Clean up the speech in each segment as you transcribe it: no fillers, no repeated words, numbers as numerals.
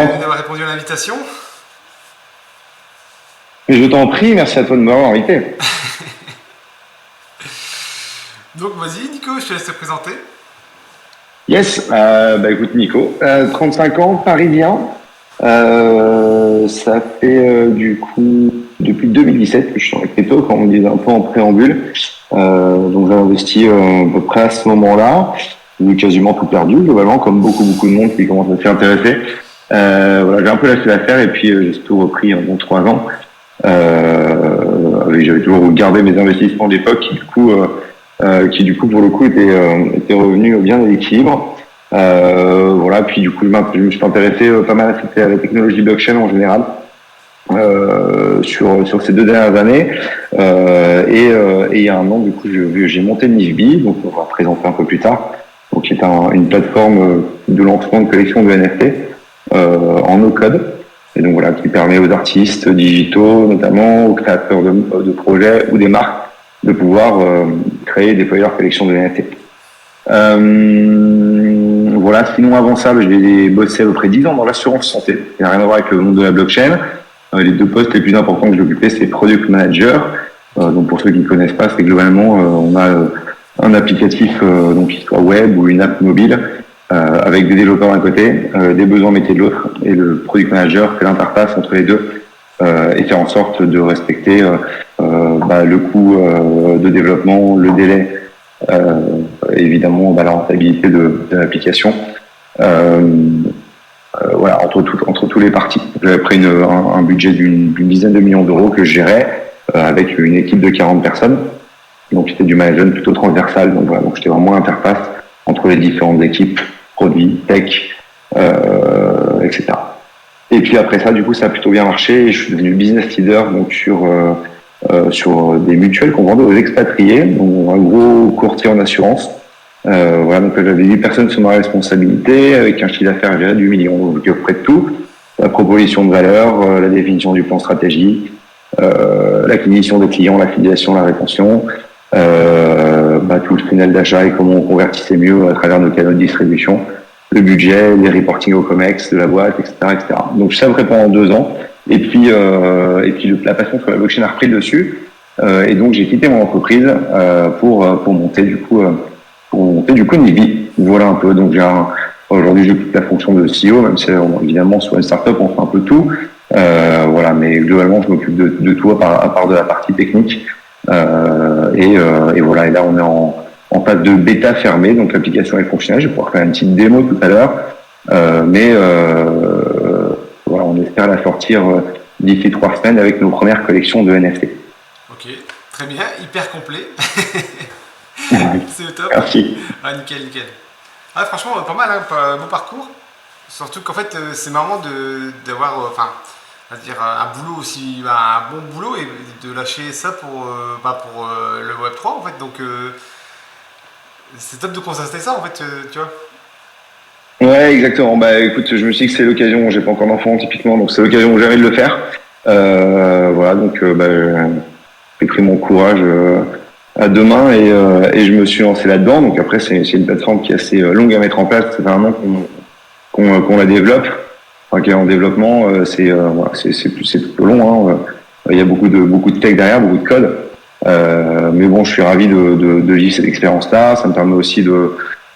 d'avoir répondu à l'invitation. Je t'en prie, merci à toi de m'avoir invité. Donc vas-y Nico, je te laisse te présenter. Yes, écoute Nico, 35 ans, parisien. Ça fait du coup depuis 2017 que je suis en crypto, comme on disait un peu en préambule. Donc j'ai investi à peu près à ce moment-là, j'ai quasiment tout perdu globalement, comme beaucoup de monde qui commence à s'y intéresser. Voilà, j'ai un peu lâché l'affaire et puis j'ai tout repris en 3 ans. J'avais toujours gardé mes investissements d'époque qui du coup pour le coup étaient revenus bien à l'équilibre. Voilà, puis du coup je me suis intéressé pas mal à la technologie blockchain en général sur ces 2 dernières années. Et il y a un an du coup j'ai monté Nifby, donc on va présenter un peu plus tard, donc qui est une plateforme de lancement de collection de NFT en no code. Et donc voilà, qui permet aux artistes digitaux, notamment aux créateurs de projets ou des marques, de pouvoir créer et déployer leur collection de NFT. Voilà, sinon avant ça, j'ai bossé à peu près 10 ans dans l'assurance santé. Il n'y a rien à voir avec le monde de la blockchain. Les 2 postes les plus importants que j'ai occupés, c'est Product Manager. Donc pour ceux qui ne connaissent pas, c'est globalement, on a un applicatif, donc qui soit web ou une app mobile, avec des développeurs d'un côté, des besoins métiers de l'autre, et le Product Manager fait l'interface entre les deux et faire en sorte de respecter le coût de développement, le délai, évidemment la rentabilité de l'application. Voilà, entre tous les parties. J'avais pris un budget d'une dizaine de millions d'euros que je gérais avec une équipe de 40 personnes. Donc c'était du management plutôt transversal. Donc voilà, donc j'étais vraiment l'interface entre les différentes équipes, produits, tech, etc. Et puis après ça, du coup, ça a plutôt bien marché. Et je suis devenu business leader donc sur des mutuelles qu'on vendait aux expatriés, donc un gros courtier en assurance. Voilà, donc j'avais 8 personnes sous ma responsabilité, avec un chiffre d'affaires de 8 millions, donc auprès de tout. La proposition de valeur, la définition du plan stratégique, l'acquisition des clients, l'affiliation, la rétention, tout le tunnel d'achat et comment on convertissait mieux à travers nos canaux de distribution, le budget, les reporting au COMEX de la boîte, etc., etc. Donc ça me pendant 2 ans. Et puis la passion sur la blockchain a repris le dessus. Et donc j'ai quitté mon entreprise pour monter du coup Nibby. Voilà un peu. Donc aujourd'hui j'occupe la fonction de CEO, même si évidemment sur une startup on fait un peu tout. Voilà, mais globalement je m'occupe de tout à part de la partie technique. Et voilà. Et là on est en phase de bêta fermée, donc l'application est fonctionnelle. Je vais pouvoir faire une petite démo tout à l'heure, mais voilà, on espère la sortir d'ici 3 semaines avec nos premières collections de NFT. Ok, très bien, hyper complet. C'est au top. Merci. Ah, nickel. Ah, franchement, pas mal, hein, beau parcours. Surtout qu'en fait, c'est marrant d'avoir, un boulot aussi, un bon boulot et de lâcher ça pour le Web3 en fait. Donc, c'est top de constater ça en fait, tu vois. Ouais, exactement. Écoute, je me suis dit que c'est l'occasion. J'ai pas encore d'enfant typiquement, donc c'est l'occasion jamais de le faire. Voilà, donc j'ai pris mon courage à 2 mains et je me suis lancé là-dedans. Donc après, c'est une plateforme qui est assez longue à mettre en place. C'est vraiment qu'on la développe, enfin, qui est en développement. C'est plutôt long. Hein. Il y a beaucoup de tech derrière, beaucoup de code. Mais bon, je suis ravi de vivre cette expérience-là. Ça me permet aussi de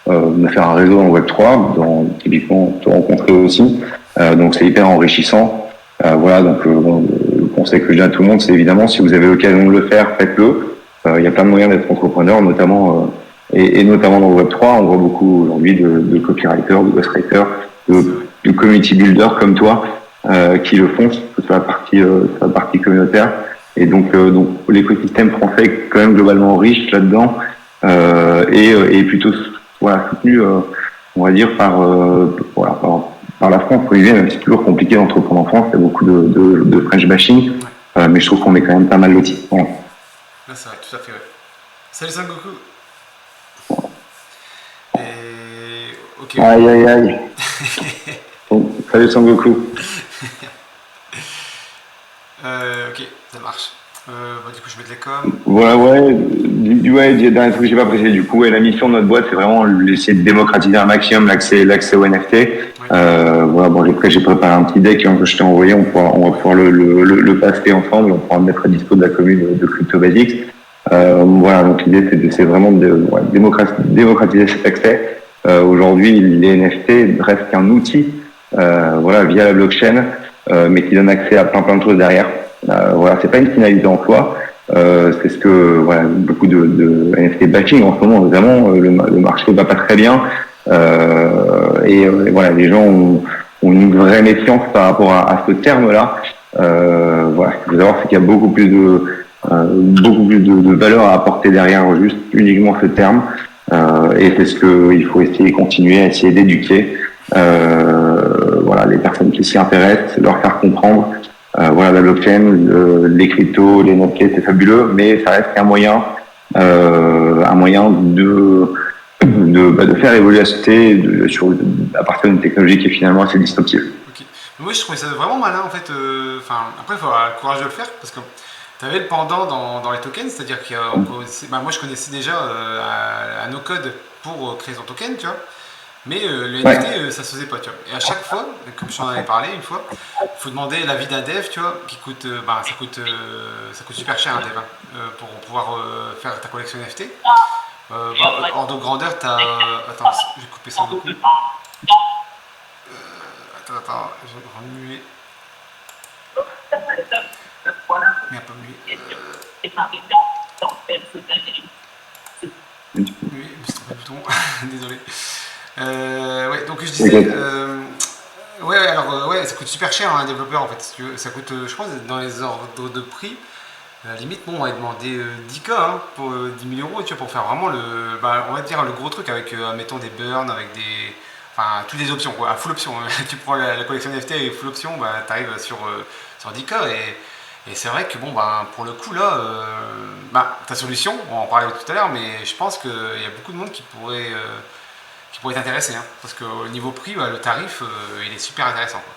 me faire un réseau en Web3, typiquement te rencontrer aussi. Donc c'est hyper enrichissant. Voilà, donc le conseil que je donne à tout le monde, c'est évidemment si vous avez l'occasion de le faire, faites-le. Il y a plein de moyens d'être entrepreneur, notamment et notamment dans le Web3. On voit beaucoup aujourd'hui de copywriters, de ghostwriters, de community builders comme toi qui le font sur la partie communautaire. Et donc l'écosystème français est quand même globalement riche là-dedans et plutôt soutenu, on va dire par la France, même si c'est toujours compliqué d'entreprendre en France, il y a beaucoup de French bashing, mais je trouve qu'on est quand même pas mal lotis. Voilà. Là, c'est vrai, tout à fait, ouais. Salut Sangoku. Et ok. Aïe. Bon, salut Sangoku. Ok, ça marche. Du coup, je mets de les coms. Voilà, dernier truc que j'ai pas précisé du coup, et la mission de notre boîte, c'est vraiment essayer de démocratiser un maximum l'accès aux NFT. Oui. Voilà, bon, j'ai préparé un petit deck que je t'ai envoyé, on va pouvoir le passer ensemble, on pourra le mettre à dispo de la commune de Crypto Basics. Voilà, donc l'idée c'est vraiment de démocratiser cet accès. Aujourd'hui, les NFT restent qu'un outil, voilà, via la blockchain, mais qui donne accès à plein de choses derrière. Voilà, c'est pas une finalité en soi. C'est ce que voilà, beaucoup de NFT bashing en ce moment, notamment le marché va pas très bien, et voilà, les gens ont une vraie méfiance par rapport à ce terme-là. Voilà, ce qu'il faut savoir, c'est qu'il y a beaucoup plus de valeur à apporter derrière juste uniquement ce terme, et c'est ce qu'il faut essayer de continuer à essayer d'éduquer. Voilà, les personnes qui s'y intéressent, leur faire comprendre. Voilà, la blockchain, les cryptos, les NFT, c'est fabuleux, mais ça reste un moyen de faire évoluer la société à partir d'une technologie qui est finalement assez disruptive. Ok. Moi, je trouvais ça vraiment malin en fait. Après, il faut avoir le courage de le faire parce que tu avais le pendant dans les tokens, c'est-à-dire que moi, je connaissais déjà un no-code pour créer son token, tu vois. Mais le NFT, ça se faisait pas, tu vois. Et à chaque fois, comme je t'en avais parlé une fois, il faut demander l'avis d'un dev, tu vois, qui coûte, ça coûte super cher un dev, pour pouvoir faire ta collection NFT. Hors de grandeur, t'as. Attends, je vais couper ça beaucoup. Attends, je vais remuer. Merde, pas muer. Muer, je me suis trompé de bouton. Désolé. Ouais, donc je disais. Ouais, ça coûte super cher un développeur en fait. Ça coûte, je pense, dans les ordres de prix. À la limite, bon, on va demander 10K pour 10 000 euros, tu vois, pour faire vraiment on va dire le gros truc avec, mettons, des burns, avec toutes les options, quoi, à full option. Tu prends la collection NFT avec full option, tu arrives sur 10K et c'est vrai que, bon, pour le coup, là, ta solution, on en parlait tout à l'heure, mais je pense qu'il y a beaucoup de monde qui pourrait être intéressé, hein, parce qu'au niveau prix, le tarif, il est super intéressant, quoi.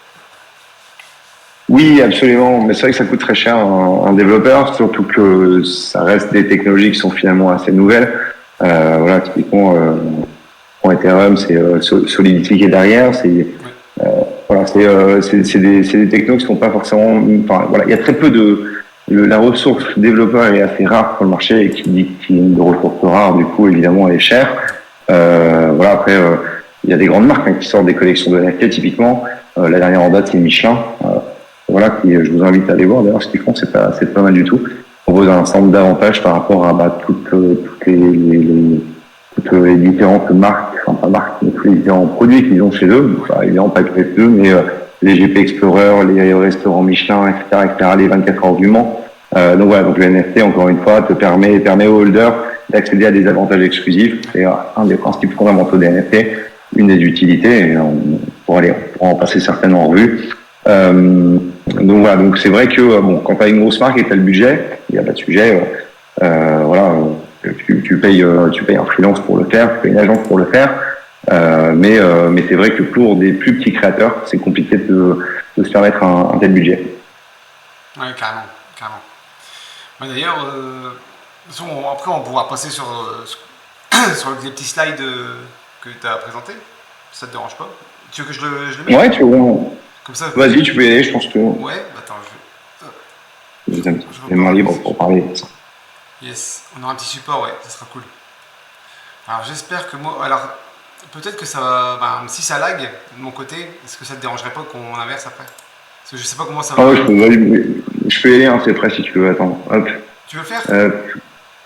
Oui, absolument. Mais c'est vrai que ça coûte très cher un développeur, surtout que ça reste des technologies qui sont finalement assez nouvelles. Voilà, typiquement, en Ethereum, c'est Solidity qui est derrière. Voilà, c'est des technos qui sont pas forcément. Enfin, voilà, il y a très peu la ressource développeur est assez rare sur le marché et qui dit qu'il y a une ressource rare, du coup, évidemment, elle est chère. Voilà, après, il y a des grandes marques qui sortent des collections de NFT, typiquement. La dernière en date, c'est Michelin. Voilà, je vous invite à aller voir. D'ailleurs, ce qu'ils font, c'est pas mal du tout. Ils proposent un ensemble d'avantages par rapport à toutes les différentes marques, enfin pas marques, mais tous les différents produits qu'ils ont chez eux. Évidemment, pas que les deux, mais les GP Explorer, les restaurants Michelin, etc., les 24 heures du Mans. Donc voilà, donc le NFT, encore une fois, permet aux holders d'accéder à des avantages exclusifs. C'est un des principes fondamentaux des NFT, une des utilités, et on pourra en passer certaines en revue. Donc voilà, donc c'est vrai que quand tu as une grosse marque et tu as le budget, il n'y a pas de sujet. Voilà, tu payes un freelance pour le faire, tu payes une agence pour le faire. Mais c'est vrai que pour des plus petits créateurs, c'est compliqué de se permettre un tel budget. Ouais, carrément. D'ailleurs, après on pourra passer sur les petits slides que tu as présentés. Ça te dérange pas? Tu veux que je le mette? Ouais, tu vois. Comme ça. Vas-y, tu peux y aller, je pense que. Ouais, attends, je vais les mains libres pour parler. Yes, on aura un petit support, ouais, ça sera cool. Alors j'espère que moi. Alors, peut-être que ça va. Si ça lag de mon côté, est-ce que ça te dérangerait pas qu'on inverse après? Parce que je sais pas comment ça va. Ah ouais, je peux y aller, hein, c'est prêt si tu veux. Attends, hop. Tu veux le faire?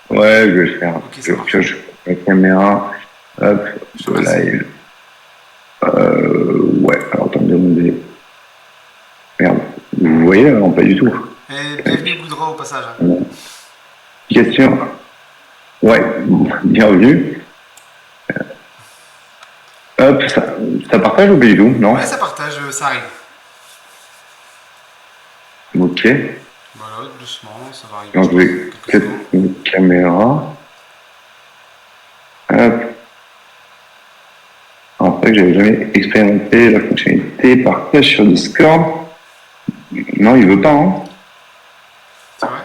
Ouais, je vais le faire. Ok, ça marche. Je la caméra. Hop, live. Ouais, alors attends, demander. Merde, vous voyez, non, pas du tout. Et bienvenue Goudra au passage. Question. Ouais, bienvenue. Hop, ça partage ou pas du tout, non? Ouais, ça partage, ça arrive. Ok. Voilà, doucement, ça va arriver. Donc, je vais peut-être une caméra. Hop. En fait, j'avais jamais expérimenté la fonctionnalité partage sur Discord. Non, il veut pas, hein. C'est vrai?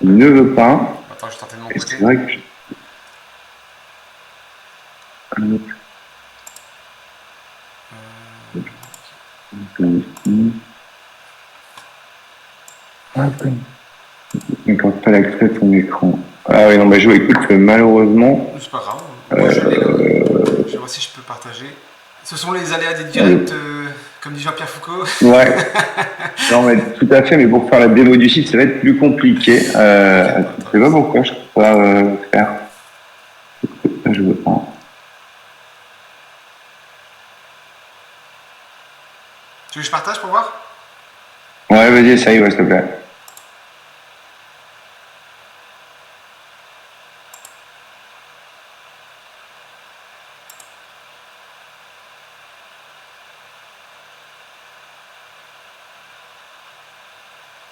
il ne veut pas. Attends, je vais tenter de mon Et côté. c'est vrai que il quand pas l'accès à ton écran. Ah oui, non, bah, je écoute, malheureusement. C'est pas grave. Moi, je l'ai là. Je vais voir si je peux partager. Ce sont les aléas des directs, comme dit Jean-Pierre Foucault. Ouais. Non, mais tout à fait, mais pour faire la démo du site, ça va être plus compliqué. Je sais pas pourquoi je peux pas faire. Je veux pas. Tu veux que je partage pour voir? Ouais, vas-y, essaye, ouais, s'il te plaît.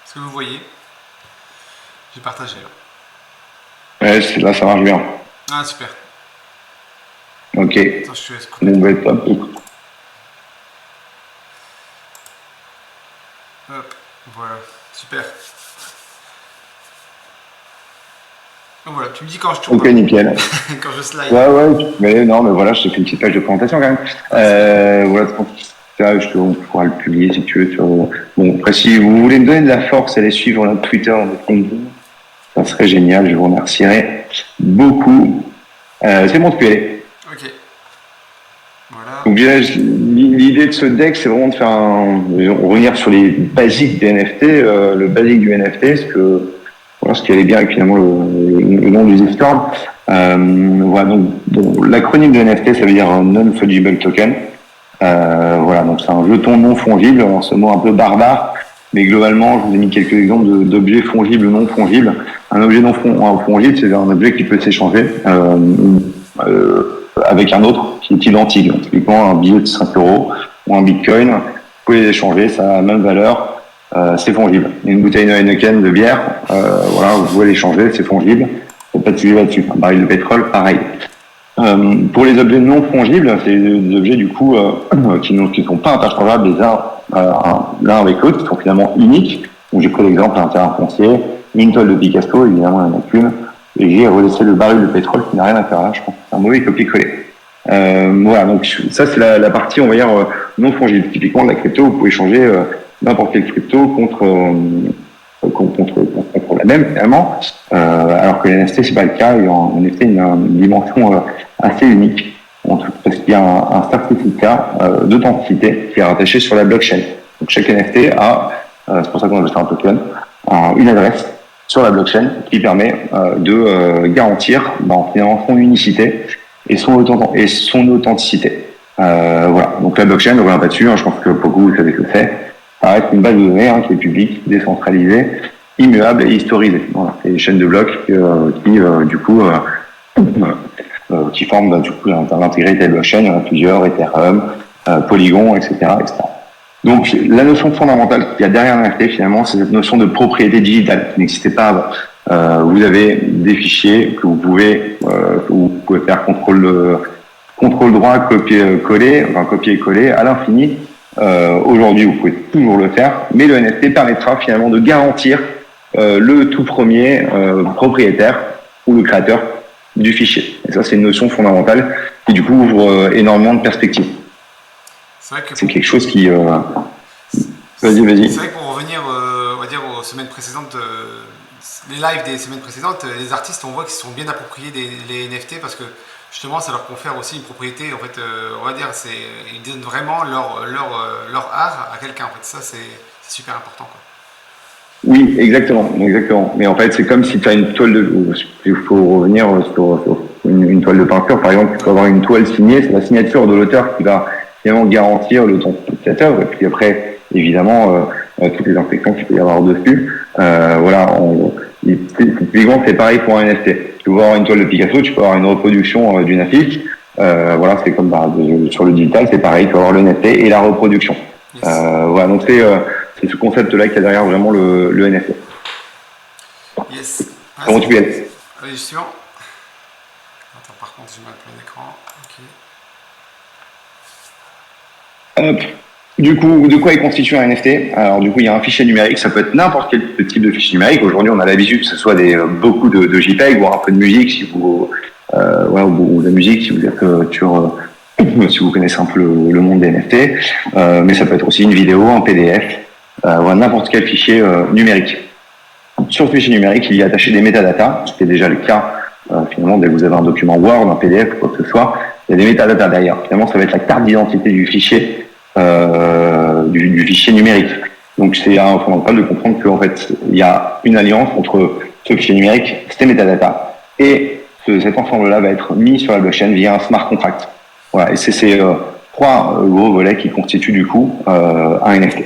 Est-ce que vous voyez? J'ai partagé là. Ouais, là, ça marche bien. Ah, super. Ok. Attends, je te laisse couper. Bon, bah, top. Hop, voilà, super. Donc voilà, tu me dis quand je tourne. Ok, nickel. Quand je slide. Ouais, mais non, mais voilà, je te fais une petite page de présentation quand même. Voilà, ça, on pourra le publier si tu veux. Bon, après, si vous voulez me donner de la force, allez suivre notre Twitter, notre LinkedIn. Ça serait génial, je vous remercierai beaucoup. C'est bon, tu es. Ok. Voilà. Donc déjà, l'idée de ce deck, c'est vraiment de faire revenir sur les basiques des NFT, le basique du NFT, ce qui allait bien avec finalement le nom du Discord. Voilà, donc bon, l'acronyme de NFT, ça veut dire Non-Fungible Token. Voilà, donc c'est un jeton non fongible, alors ce mot un peu barbare, mais globalement, je vous ai mis quelques exemples d'objets fongibles, non fongibles. Un objet non fongible, c'est un objet qui peut s'échanger avec un autre qui est identique. Donc, typiquement, un billet de 5 € ou un bitcoin, vous pouvez les échanger, ça a la même valeur, c'est fongible. Une bouteille de Heineken de bière, voilà, vous pouvez l'échanger, c'est fongible, il n'y a pas de sujet là-dessus. Un baril de pétrole, pareil. Pour les objets non fongibles, c'est des objets du coup qui ne sont pas interchangeables les uns l'un avec l'autre, qui sont finalement uniques. Donc j'ai pris l'exemple d'un terrain foncier, une toile de Picasso, évidemment il n'y en a qu'une, et j'ai relaissé le baril de pétrole qui n'a rien à faire là, je pense. C'est un mauvais copier-coller. Voilà, donc ça c'est la partie, on va dire, non fongible. Typiquement, de la crypto, vous pouvez changer n'importe quelle crypto contre la même, finalement, alors que les NFT, c'est pas le cas, et en NFT, il y a une dimension assez unique, parce qu'il y a un certificat d'authenticité qui est rattaché sur la blockchain. Donc chaque NFT a, c'est pour ça qu'on appelle ça un token, une adresse sur la blockchain qui permet de garantir finalement son unicité et son authenticité. Voilà, donc la blockchain, on revient pas dessus, je pense que beaucoup vous savez ce que c'est. Ça reste une base de données qui est publique, décentralisée, immuable et historisée. Voilà, c'est des chaînes de blocs qui forment du coup l'intégralité de la blockchain. Il y en a plusieurs, Ethereum, Polygon, etc., etc. Donc la notion fondamentale qu'il y a derrière un NFT finalement, c'est cette notion de propriété digitale qui n'existait pas avant. Vous avez des fichiers que vous pouvez faire contrôle droit, copier-coller à l'infini. Aujourd'hui, vous pouvez toujours le faire, mais le NFT permettra finalement de garantir le tout premier propriétaire ou le créateur du fichier. Et ça, c'est une notion fondamentale qui, du coup, ouvre énormément de perspectives. C'est quelque chose qui... Vas-y. C'est vrai que pour revenir, on va dire, aux semaines précédentes, les lives des semaines précédentes, les artistes, on voit qu'ils sont bien appropriés les NFT parce que justement, ça leur confère aussi une propriété. En fait, on va dire, ils donnent vraiment leur art à quelqu'un. En fait, ça, c'est super important, quoi. Oui, exactement. Mais en fait, c'est comme si tu as une toile il faut revenir sur une toile de peinture, par exemple, tu peux avoir une toile signée, c'est la signature de l'auteur qui va finalement garantir l'authentificateur. Et puis après, évidemment, toutes les infections qu'il peut y avoir dessus. Voilà, typiquement, c'est pareil pour un NFT. Tu peux avoir une toile de Picasso, tu peux avoir une reproduction d'une affiche. Voilà, c'est comme sur le digital, c'est pareil, tu peux avoir le NFT et la reproduction. Yes. Voilà, donc c'est ce concept-là qui a derrière vraiment le NFT. Yes. Comment tu es? Allez, suivant. Attends, par contre, je vais mettre plein d'écran. Ok. Hop. Du coup, de quoi est constitué un NFT? Alors, du coup, il y a un fichier numérique. Ça peut être n'importe quel type de fichier numérique. Aujourd'hui, on a l'habitude que ce soit beaucoup de JPEG, voire un peu de musique, si vous, ou de la musique, si vous êtes si vous connaissez un peu le monde des NFT. Mais ça peut être aussi une vidéo, un PDF, n'importe quel fichier numérique. Sur ce fichier numérique, il y a attaché des métadatas, ce qui est déjà le cas. Finalement, dès que vous avez un document Word, un PDF, quoi que ce soit, il y a des métadatas derrière. Finalement, ça va être la carte d'identité du fichier. Du fichier numérique. Donc c'est fondamental de comprendre qu'en fait il y a une alliance entre ce fichier numérique, ces métadatas, et cet ensemble-là va être mis sur la blockchain via un smart contract. Voilà, et c'est ces trois gros volets qui constituent du coup un NFT.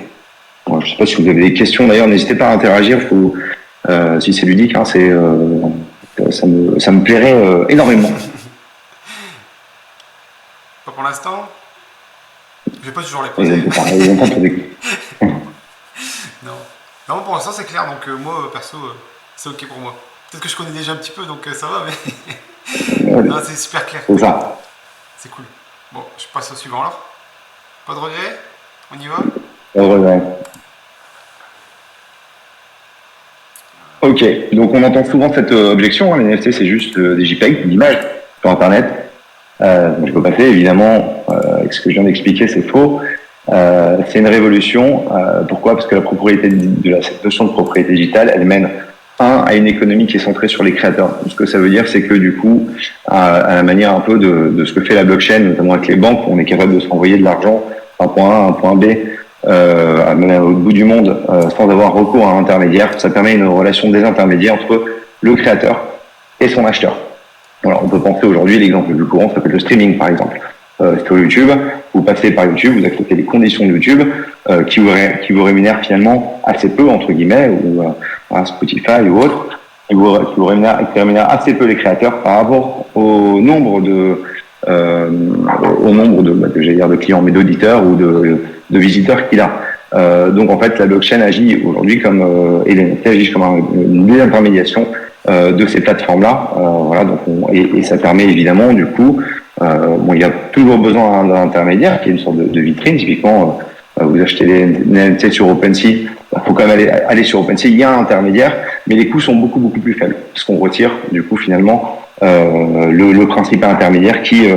Bon, je ne sais pas si vous avez des questions d'ailleurs, n'hésitez pas à interagir. Si c'est ludique, hein, ça me plairait énormément. Pas pour l'instant. Je vais pas toujours les poser. Non. Non, pour l'instant c'est clair, donc moi perso c'est ok pour moi. Peut-être que je connais déjà un petit peu, donc ça va, mais non, c'est super clair. C'est ça. C'est cool. Bon, je passe au suivant alors. Pas de regret? On y va? Pas de regret. Ok, donc on entend souvent cette objection, hein, les NFT c'est juste des JPEG, des images sur Internet. Je peux passer, évidemment, avec ce que je viens d'expliquer, c'est faux. C'est une révolution. Pourquoi? Parce que la propriété cette notion de propriété digitale, elle mène à une économie qui est centrée sur les créateurs. Ce que ça veut dire, c'est que du coup, à la manière un peu de ce que fait la blockchain, notamment avec les banques, on est capable de s'envoyer de l'argent d'un point A à un point B, même au bout du monde, sans avoir recours à un intermédiaire. Ça permet une relation désintermédiaire entre le créateur et son acheteur. Voilà, on peut penser aujourd'hui, l'exemple le plus courant, ça s'appelle le streaming par exemple. Sur YouTube, vous passez par YouTube, vous acceptez les conditions de YouTube qui vous rémunèrent finalement assez peu, entre guillemets, ou Spotify ou autre, qui vous rémunèrent assez peu les créateurs par rapport au nombre de de clients, mais d'auditeurs ou de visiteurs qu'il a. Donc en fait, la blockchain agit aujourd'hui et les NFT agissent comme une désintermédiation de ces plateformes-là. Voilà, donc et ça permet évidemment du coup, il y a toujours besoin d'un intermédiaire qui est une sorte de vitrine. Typiquement, vous achetez les NFT sur OpenSea, il faut quand même aller sur OpenSea. Il y a un intermédiaire, mais les coûts sont beaucoup beaucoup plus faibles parce qu'on retire du coup finalement le principal intermédiaire qui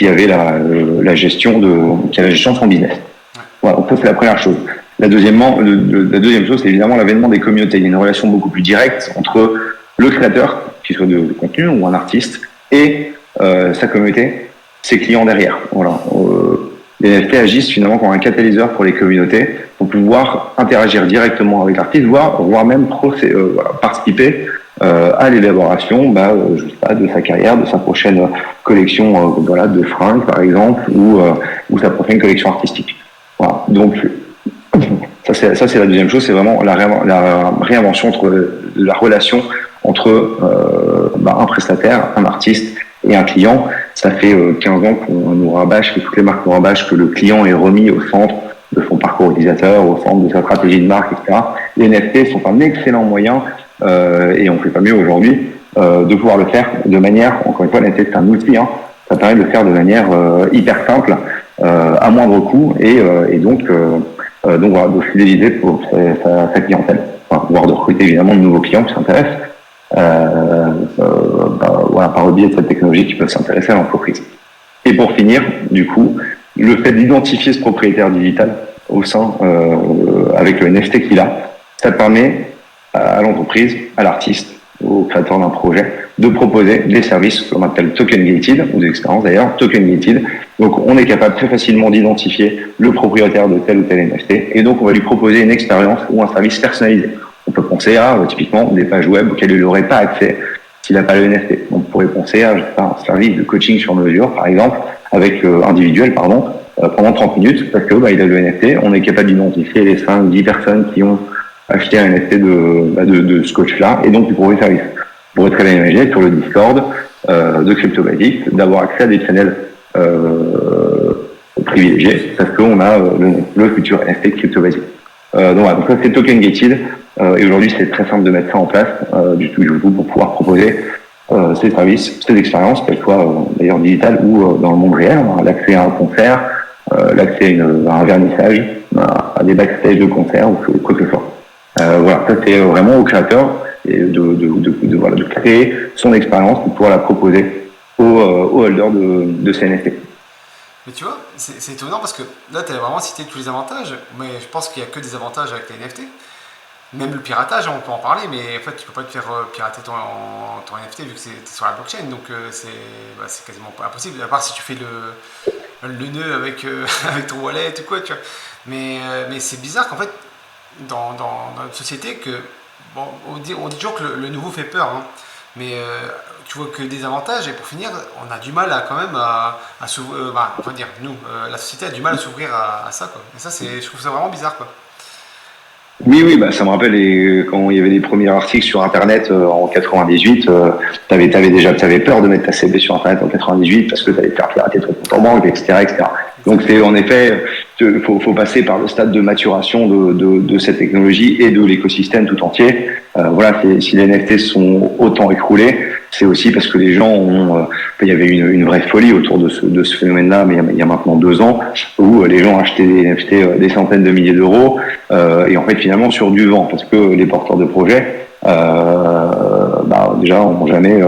avait la gestion de son business. Voilà, donc ça c'est la première chose. La deuxième chose, c'est évidemment l'avènement des communautés. Il y a une relation beaucoup plus directe entre le créateur, qu'il soit de contenu ou un artiste, et sa communauté, ses clients derrière. Voilà. Les NFT agissent finalement comme un catalyseur pour les communautés pour pouvoir interagir directement avec l'artiste, voire même participer à l'élaboration je sais pas, de sa carrière, de sa prochaine collection de fringues par exemple, ou sa prochaine collection artistique. Voilà. Donc ça c'est la deuxième chose, c'est vraiment la réinvention de la relation entre un prestataire, un artiste et un client. Ça fait 15 ans qu'on nous rabâche, que toutes les marques nous rabâchent que le client est remis au centre de son parcours utilisateur, au centre de sa stratégie de marque, etc. Les NFT sont un excellent moyen, et on ne fait pas mieux aujourd'hui, de pouvoir le faire de manière, encore une fois, NFT c'est un outil, hein, ça permet de le faire de manière hyper simple, à moindre coût, et donc voilà, de fidéliser pour sa clientèle, voire de recruter évidemment de nouveaux clients qui s'intéressent par le biais de cette technologie qui peuvent s'intéresser à l'entreprise. Et pour finir, du coup, le fait d'identifier ce propriétaire digital au sein, avec le NFT qu'il a, ça permet à l'entreprise, à l'artiste, au créateur d'un projet, de proposer des services qu'on appelle token gated, ou des expériences d'ailleurs, token gated. Donc on est capable très facilement d'identifier le propriétaire de tel ou tel NFT, et donc on va lui proposer une expérience ou un service personnalisé. On peut penser à, typiquement, des pages web auxquelles il n'aurait pas accès s'il n'a pas le NFT. On pourrait penser à un service de coaching sur mesure, par exemple, individuel, pendant 30 minutes, parce que il a le NFT, on est capable d'identifier les 5-10 personnes qui ont acheté un NFT de ce coach-là, et donc il pourrait service. Vous pourrez très bien imaginer sur le Discord de CryptoBasics d'avoir accès à des channels privilégiés, parce qu'on a le futur NFT CryptoBasics. Donc ça c'est token gated, et aujourd'hui c'est très simple de mettre ça en place du tout pour pouvoir proposer ces services, ces expériences, qu'elles soient d'ailleurs digitales ou dans le monde réel, l'accès à un concert, l'accès à un vernissage, à des backstage de concert ou quoi que ce soit. Voilà, ça c'est vraiment au créateur et voilà, de créer son expérience pour pouvoir la proposer aux holders de ces NFT. Mais tu vois, c'est étonnant parce que là, tu as vraiment cité tous les avantages, mais je pense qu'il n'y a que des avantages avec les NFT. Même le piratage, on peut en parler, mais en fait, tu peux pas te faire pirater ton NFT vu que c'est sur la blockchain, donc c'est quasiment pas impossible, à part si tu fais le nœud avec, avec ton wallet ou quoi, tu vois. Mais c'est bizarre qu'en fait, dans notre société, bon, on dit toujours que le nouveau fait peur, hein, mais tu vois que des avantages, et pour finir, on a du mal à quand même à s'ouvrir, on va dire, nous, la société a du mal à s'ouvrir à ça, quoi. Et ça, je trouve ça vraiment bizarre, quoi. Oui, bah, ça me rappelle quand il y avait les premiers articles sur Internet en 98, t'avais peur de mettre ta CB sur Internet en 98 parce que t'allais te faire pirater ton compte en banque, etc., etc. Donc c'est en effet, faut passer par le stade de maturation de cette technologie et de l'écosystème tout entier. Voilà, si les NFT sont autant écroulés, c'est aussi parce que les gens il y avait une vraie folie autour de ce phénomène-là, mais il y a maintenant 2 ans, où les gens achetaient des NFT des centaines de milliers d'euros, et en fait finalement sur du vent, parce que les porteurs de projets, déjà ont jamais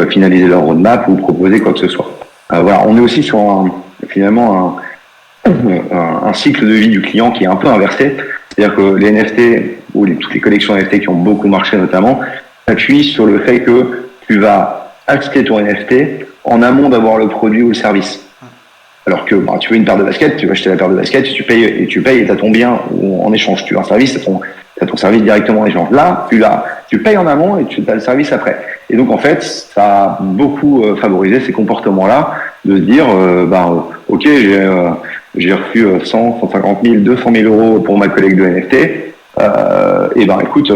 finalisé leur roadmap ou proposé quoi que ce soit. Voilà, on est aussi sur finalement un cycle de vie du client qui est un peu inversé. C'est-à-dire que les NFT, ou toutes les collections NFT qui ont beaucoup marché notamment, s'appuient sur le fait que tu vas acheter ton NFT en amont d'avoir le produit ou le service. Alors que tu veux une paire de baskets, tu vas acheter la paire de baskets, tu payes et tu as ton bien en échange. Tu as un service, tu as ton service directement en échange. Là, tu payes en amont et tu as le service après. Et donc en fait, ça a beaucoup favorisé ces comportements-là, de se dire, ok, j'ai reçu 100, 150 000, 200 000 euros pour ma collecte de NFT. Écoute,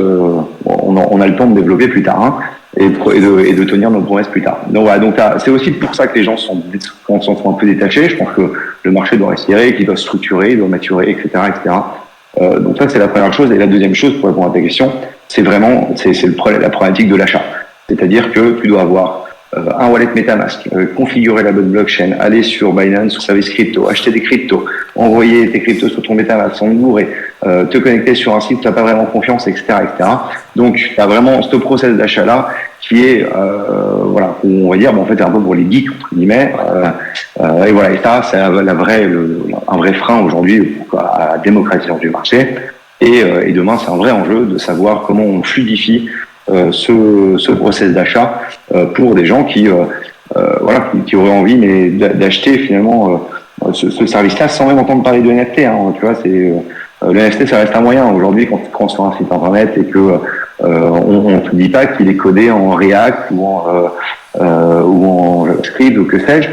on a le temps de développer plus tard, hein, et de tenir nos promesses plus tard. Donc voilà, c'est aussi pour ça que les gens s'en sont un peu détachés. Je pense que le marché doit respirer, qu'il doit se structurer, il doit maturer, etc., etc. Donc ça c'est la première chose. Et la deuxième chose, pour répondre à ta question, c'est la problématique de l'achat. C'est-à-dire que tu dois avoir un wallet MetaMask, configurer la bonne blockchain, aller sur Binance ou service crypto, acheter des cryptos, envoyer tes cryptos sur ton MetaMask sans bourrer, te connecter sur un site où tu n'as pas vraiment confiance, etc., etc. Donc, tu as vraiment ce process d'achat-là qui est, où on va dire, en fait, c'est un peu pour les geeks, entre guillemets. Et voilà, et ça, c'est un vrai frein aujourd'hui à la démocratisation du marché. Et demain, c'est un vrai enjeu de savoir comment on fluidifie ce process d'achat pour des gens qui auraient envie d'acheter finalement ce service-là sans même entendre parler de NFT. Hein, tu vois, le NFT, ça reste un moyen. Aujourd'hui, quand tu te rends sur un site internet et que on te dit pas qu'il est codé en React ou en JavaScript ou que sais-je,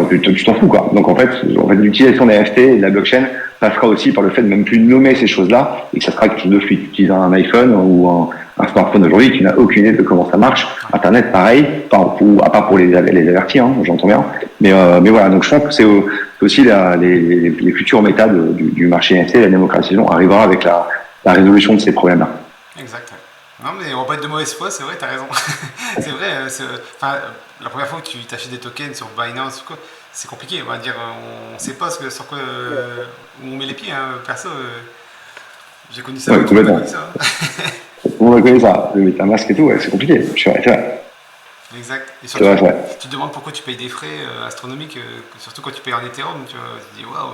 tu t'en fous quoi. Donc en fait l'utilisation des NFT et de la blockchain passera aussi par le fait de même plus nommer ces choses-là et que ça sera quelque chose de fluide. Tu utilises un iPhone ou un smartphone aujourd'hui qui n'a aucune idée de comment ça marche. Internet, pareil, à part pour les avertis, hein, j'entends bien. Mais voilà, donc je pense que c'est aussi les futurs méta du marché NFT, la démocratisation arrivera avec la résolution de ces problèmes-là. Exact. Non, mais on va pas être de mauvaise foi, c'est vrai, t'as raison. C'est vrai, la première fois que tu t'achètes des tokens sur Binance ou quoi, c'est compliqué, on va dire, on sait pas sur quoi où on met les pieds, hein. Perso, j'ai connu ça, Ouais, complètement. Connu ça, hein. Tout le monde connaît ça, le MetaMask et tout, ouais, c'est compliqué. C'est vrai. Exact. Et surtout, tu te demandes pourquoi tu payes des frais astronomiques, surtout quand tu payes en Ethereum, tu te dis, waouh,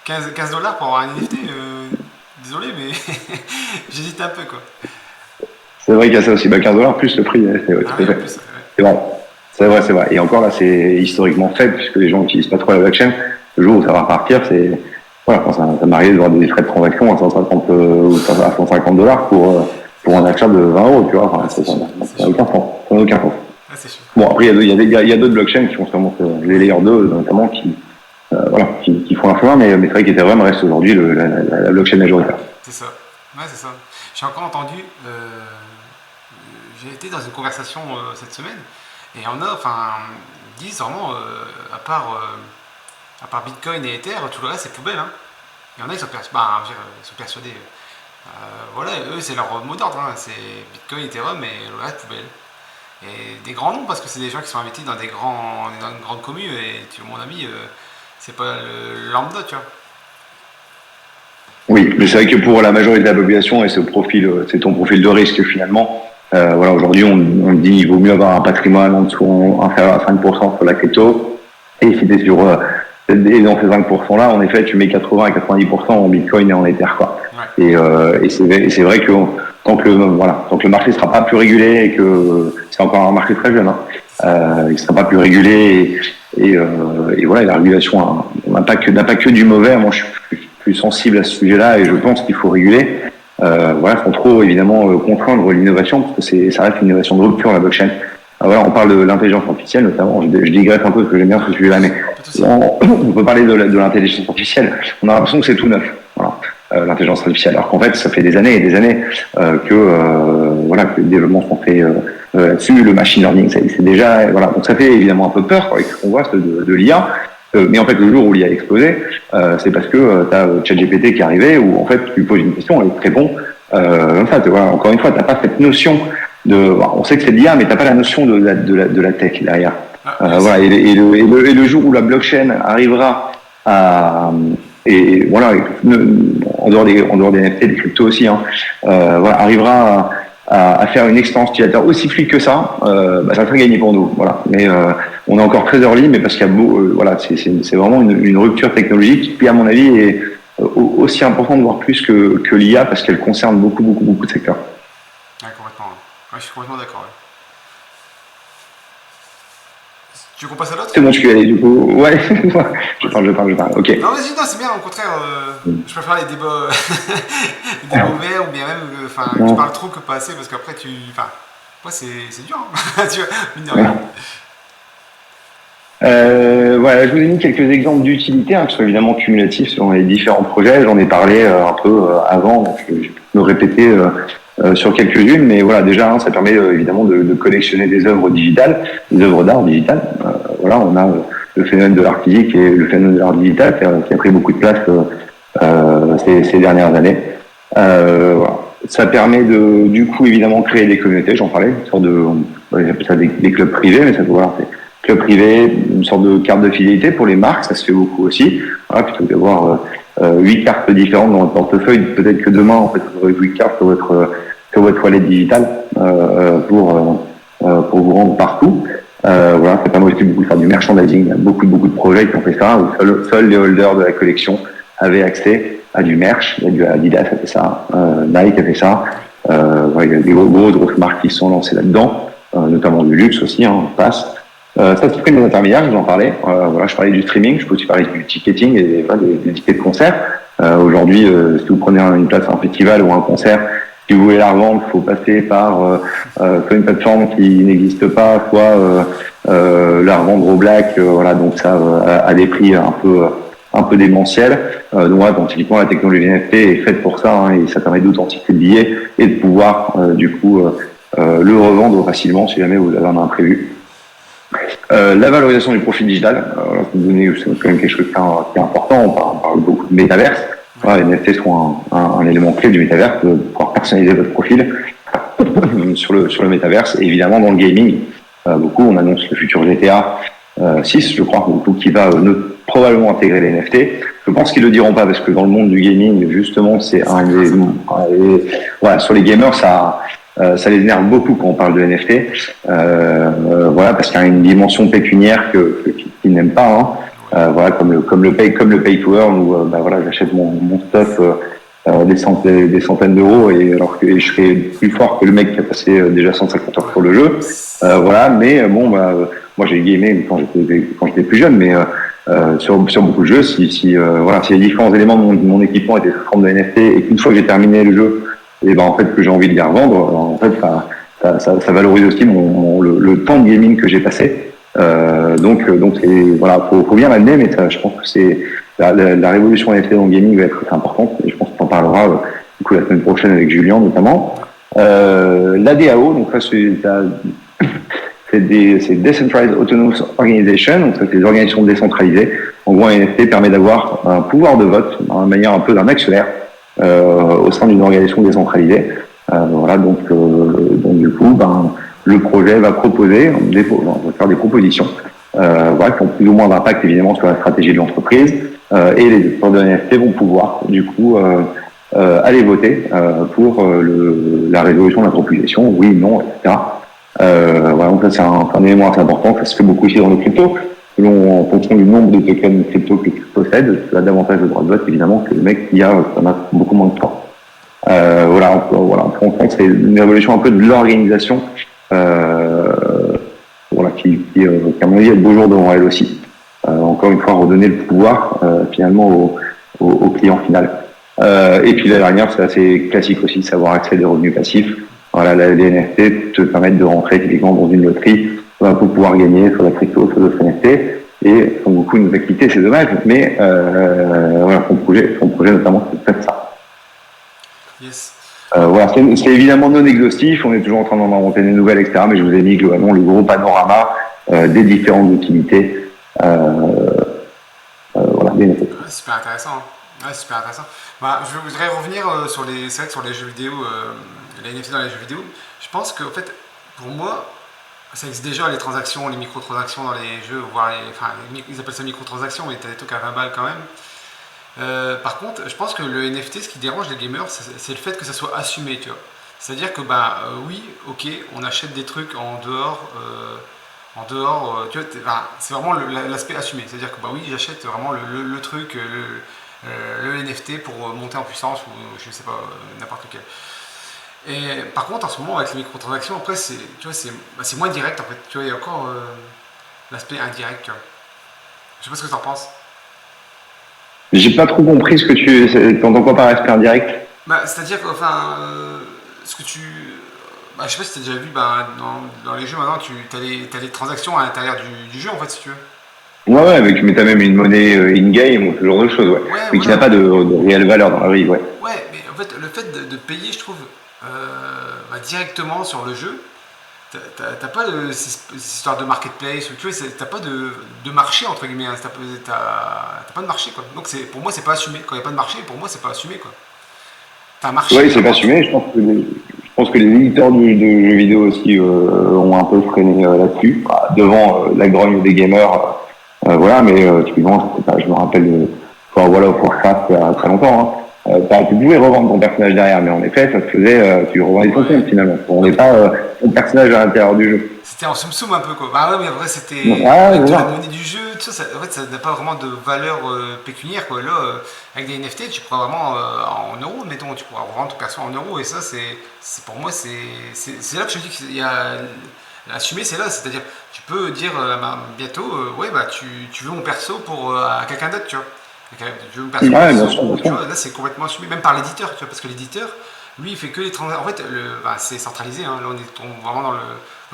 15 dollars pour avoir un NFT, désolé, mais j'hésite un peu, quoi. C'est vrai qu'il y a ça aussi, 15 $ plus le prix des NFT, ouais, tout à fait. C'est vrai. Et encore là, c'est historiquement faible, puisque les gens n'utilisent pas trop la blockchain. Le jour où ça va repartir, ça m'arrive de voir des frais de transaction à 150 ou à 150 $ pour un achat de 20 euros, tu vois. Enfin, ça n'a aucun sens. Ah, c'est chaud. Bon, après, il y a d'autres blockchains qui font sûrement les Layer 2, notamment, qui font un chemin, mais c'est vrai qu'Ethereum reste aujourd'hui la blockchain majoritaire. C'est ça. Ouais, c'est ça. J'ai encore entendu, j'ai été dans une conversation cette semaine, et ils disent vraiment, à part Bitcoin et Ether, tout le reste c'est poubelle. Hein. Il y en a, ils sont persuadés. Voilà, eux c'est leur mot d'ordre, hein. C'est Bitcoin, Ethereum, et le reste poubelle. et des grands noms, parce que c'est des gens qui sont investis dans une grande commune, et mon avis, c'est pas le lambda, tu vois. Oui, mais c'est vrai que pour la majorité de la population, et c'est ton profil de risque finalement. Voilà, aujourd'hui, on dit il vaut mieux avoir un patrimoine en dessous inférieur à 5% sur la crypto. Et si tu es et dans ces 5%-là, en effet, tu mets 80 à 90% en Bitcoin et en Ether, quoi. Ouais. Et c'est vrai que tant que le marché sera pas plus régulé et que c'est encore un marché très jeune, il sera pas plus régulé et voilà, la régulation n'a pas que du mauvais. Moi, je suis plus sensible à ce sujet-là et je pense qu'il faut réguler. Voilà, sans trop évidemment contraindre l'innovation, parce que ça reste une innovation de rupture, la blockchain. Voilà, on parle de l'intelligence artificielle notamment. Je digresse un peu parce que j'aime bien ce sujet-là, mais on peut parler de l'intelligence artificielle. On a l'impression que c'est tout neuf. Voilà. L'intelligence artificielle, alors qu'en fait, ça fait des années et des années que les développements sont faits là-dessus. Le machine learning, c'est déjà voilà. Donc ça fait évidemment un peu peur avec ce qu'on voit de l'IA. Mais en fait, le jour où l'IA a explosé, c'est parce que tu as ChatGPT qui est arrivé, où en fait, tu lui poses une question et il te répond comme ça. Voilà, encore une fois, tu n'as pas cette notion on sait que c'est de l'IA, mais tu n'as pas la notion de la tech derrière. Voilà, et le jour où la blockchain arrivera et voilà, en dehors des NFT, des cryptos aussi, voilà, arrivera à faire une expérience utilisateur aussi fluide que ça, ça serait gagné pour nous. Voilà. Mais on est encore très early, mais parce qu'il y a voilà, c'est vraiment une rupture technologique qui, à mon avis, est aussi importante, voire plus que l'IA, parce qu'elle concerne beaucoup de secteurs. Ouais, complètement. Ouais, je suis complètement d'accord. Ouais. Tu veux qu'on passe à l'autre? C'est bon, je suis allé du coup. Ouais, je parle. Ok. Non, vas-y, non, c'est bien, au contraire, je préfère les débats, les débats ouverts, ou bien même, tu parles trop que pas assez, parce qu'après, moi, c'est dur, hein. Tu vois, mine de rien. Voilà, je vous ai mis quelques exemples d'utilité qui sont évidemment cumulatifs sur les différents projets. J'en ai parlé un peu avant, donc je vais me répéter sur quelques-unes, mais voilà, déjà, ça permet évidemment de collectionner des œuvres digitales, des œuvres d'art digitales. Voilà, on a le phénomène de l'art physique et le phénomène de l'art digital qui a pris beaucoup de place ces dernières années. Voilà. Ça permet du coup, évidemment, créer des communautés, j'en parlais, une sorte on appelle ça des clubs privés, mais ça peut voilà, c'est club privé, une sorte de carte de fidélité pour les marques, ça se fait beaucoup aussi. Voilà, plutôt que d'avoir 8 cartes différentes dans votre portefeuille, peut-être que demain, en fait, vous aurez 8 cartes sur votre wallet digital pour vous rendre partout. Voilà, ça permet aussi beaucoup de faire du merchandising. Il y a beaucoup de projets qui ont fait ça, où seuls les holders de la collection avaient accès à du merch. Il y a du Adidas a fait ça, Nike a fait ça. Voilà, il y a des grosses marques qui sont lancées là-dedans, notamment du luxe aussi, on passe. Ça supprime les intermédiaires, je vous en parlais. Voilà, je parlais du streaming, je peux aussi parler du ticketing et des tickets de concert. Aujourd'hui, si vous prenez une place à un festival ou un concert, si vous voulez la revendre, il faut passer par soit une plateforme qui n'existe pas, soit la revendre au black. Voilà, donc ça à des prix un peu démentiels. Donc voilà, donc typiquement la technologie NFT est faite pour ça, et ça permet d'authentifier le billet et de pouvoir le revendre facilement si jamais vous avez un imprévu. La valorisation du profil digital, c'est quand même quelque chose qui est important. On parle beaucoup de métaverse. Voilà, les NFT sont un élément clé du métaverse, de pouvoir personnaliser votre profil sur le métaverse. Et évidemment, dans le gaming, on annonce le futur GTA 6, je crois, qui va probablement intégrer les NFT. Je pense qu'ils le diront pas, parce que dans le monde du gaming, justement, c'est voilà, sur les gamers, ça les énerve beaucoup quand on parle de NFT, voilà, parce qu'il y a une dimension pécuniaire qu'ils n'aiment pas, voilà, comme le pay to earn, où voilà, j'achète mon stuff des centaines d'euros, et alors que je serais plus fort que le mec qui a passé déjà 150 heures sur le jeu, voilà. Mais moi j'ai gamé quand j'étais plus jeune, mais sur beaucoup de jeux, si les différents éléments de mon équipement étaient sous forme de NFT, et qu'une fois que j'ai terminé le jeu, et en fait que j'ai envie de les revendre, en fait ça valorise aussi le temps de gaming que j'ai passé. Donc voilà, faut bien l'amener, mais je pense que c'est la révolution NFT dans le gaming va être très importante, et je pense qu'on en parlera du coup la semaine prochaine avec Julien notamment. La DAO, donc ça c'est Decentralized Autonomous Organization, donc ça c'est des organisations décentralisées. En gros, un NFT permet d'avoir un pouvoir de vote de manière un peu d'un actionnaire au sein d'une organisation décentralisée. Voilà, donc du coup, le projet va proposer, va faire des propositions, voilà, qui ont plus ou moins d'impact évidemment sur la stratégie de l'entreprise, et les détenteurs de NFT vont pouvoir du coup aller voter pour la résolution de la proposition, oui, non, etc. Voilà, donc ça c'est un élément assez important, ça se fait beaucoup aussi dans les cryptos. En fonction du nombre de tokens crypto que tu possèdes, tu as davantage de droits de vote évidemment que le mec qui a beaucoup moins de temps. Voilà, on comprend que c'est une évolution un peu de l'organisation, voilà, qui à mon avis a de beaux jours devant elle aussi. Encore une fois, redonner le pouvoir finalement au client final. Et puis la dernière, c'est assez classique aussi, savoir accéder à des revenus passifs. Voilà, les NFT te permettent de rentrer typiquement dans une loterie pour pouvoir gagner sur la crypto, sur d'autres NFT. Et Son Goku nous a quitté, c'est dommage, mais voilà, son projet notamment, c'est peut-être ça. Yes. Voilà, c'est évidemment non exhaustif, on est toujours en train d'en inventer des nouvelles, etc. Mais je vous ai mis globalement le gros panorama des différentes utilités. Voilà, des NFT. Ouais, super intéressant. Ouais, super intéressant. Bah, je voudrais revenir sur c'est vrai que sur les jeux vidéo, les NFT dans les jeux vidéo. Je pense que en fait, pour moi, ça existe déjà les transactions, les microtransactions dans les jeux, voire ils appellent ça microtransactions, mais t'as des trucs à 20 balles quand même. Par contre, je pense que le NFT, ce qui dérange les gamers, c'est le fait que ça soit assumé, tu vois. C'est-à-dire que, oui, ok, on achète des trucs en dehors, tu vois, c'est vraiment l'aspect assumé. C'est-à-dire que, oui, j'achète vraiment le truc, le NFT pour monter en puissance, ou je ne sais pas, n'importe lequel. Et par contre, en ce moment, avec les microtransactions, après, c'est moins direct, en fait. Tu vois, il y a encore l'aspect indirect, tu vois. Je sais pas ce que tu en penses. J'ai pas trop compris ce que tu entends quoi par aspect indirect. C'est-à-dire que, ce que tu. Je sais pas si tu as déjà vu, dans les jeux maintenant, tu as les transactions à l'intérieur du jeu, en fait, si tu veux. Ouais, mais tu as même une monnaie in-game ou ce genre de choses, ouais. Mais qui n'a pas de réelle valeur dans la vie, ouais. Ouais, mais en fait, le fait de payer, je trouve, directement sur le jeu, t'as pas cette histoire de marketplace, tu vois, t'as pas de marché, entre guillemets, hein, t'as pas de marché, quoi. Donc pour moi, c'est pas assumé. Quand il n'y a pas de marché, pour moi, c'est pas assumé, quoi. T'as un marché. Oui, c'est pas assumé. Je pense que les éditeurs de jeux vidéo aussi ont un peu freiné là-dessus, devant la grogne des gamers. Voilà, mais typiquement, je me rappelle World of Warcraft il y a très longtemps. Hein. Tu pouvais revendre ton personnage derrière, mais en effet, ça te faisait, tu revendais ton compte finalement. On n'est pas ton personnage à l'intérieur du jeu. C'était en soum-soum un peu, quoi. Ouais, mais en vrai, c'était de la monnaie du jeu, tout ça, en fait, ça n'a pas vraiment de valeur pécuniaire, quoi. Là, avec des NFT, tu pourras vraiment, en euros, mettons, tu pourras revendre ton perso en euros, et ça, pour moi, c'est là que je dis qu'il y a. Assumer, c'est là, c'est-à-dire, tu peux dire bientôt, tu veux mon perso à quelqu'un d'autre, tu vois. Tu veux mon perso bien sûr. tu vois, là, c'est complètement assumé, même par l'éditeur, tu vois, parce que l'éditeur, lui, il fait que les transactions. En fait, c'est centralisé, hein, là, on est vraiment dans le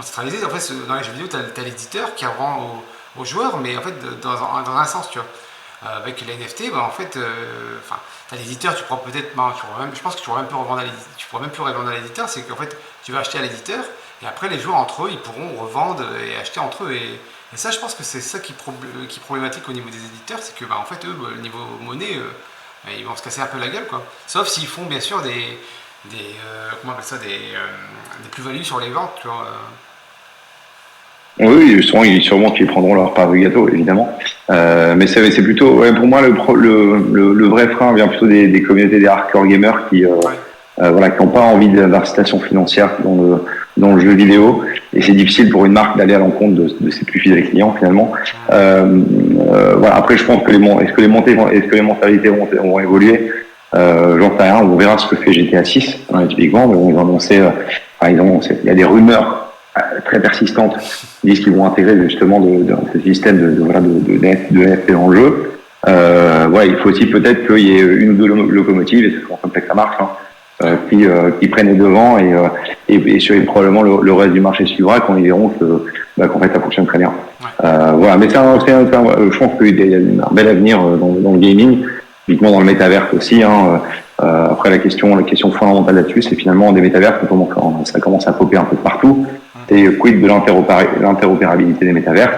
centralisé. En fait, dans les jeux vidéo, tu as l'éditeur qui revend aux joueurs, mais en fait, dans un sens, tu vois. Avec les NFT, en fait, tu as l'éditeur, tu pourras peut-être, je pense que tu pourras même plus revendre à l'éditeur, c'est qu'en fait, tu vas acheter à l'éditeur, et après, les joueurs entre eux, ils pourront revendre et acheter entre eux. Et ça, je pense que c'est ça qui est problématique au niveau des éditeurs, c'est que, en fait, eux, le niveau monnaie, ils vont se casser un peu la gueule, quoi. Sauf s'ils font, bien sûr, comment on appelle ça, des plus-values sur les ventes, tu vois. Oui, sûrement qu'ils prendront leur part du gâteau, évidemment. Mais c'est plutôt, pour moi, le vrai frein vient plutôt des communautés des hardcore gamers qui n'ont pas envie d'incitation financière dans le jeu vidéo. Et c'est difficile pour une marque d'aller à l'encontre de ses plus fidèles clients, finalement. Après, je pense que est-ce que les mentalités vont évoluer? J'en sais rien. On verra ce que fait GTA 6, typiquement. Mais ils ont annoncé, il y a des rumeurs très persistantes qui disent qu'ils vont intégrer justement ce système de NFT dans le jeu. Il faut aussi peut-être qu'il y ait une ou deux locomotives, et c'est comme ça que ça marche, qui prennent les devants, et probablement le reste du marché suivra quand ils verront qu'en fait ça fonctionne très bien. Mais je pense qu'il y a un bel avenir dans le gaming, uniquement dans le métavers aussi. Après, la question fondamentale là-dessus, c'est finalement des métavers, quand ça commence à popper un peu de partout. Et quid de l'interopérabilité des métavers.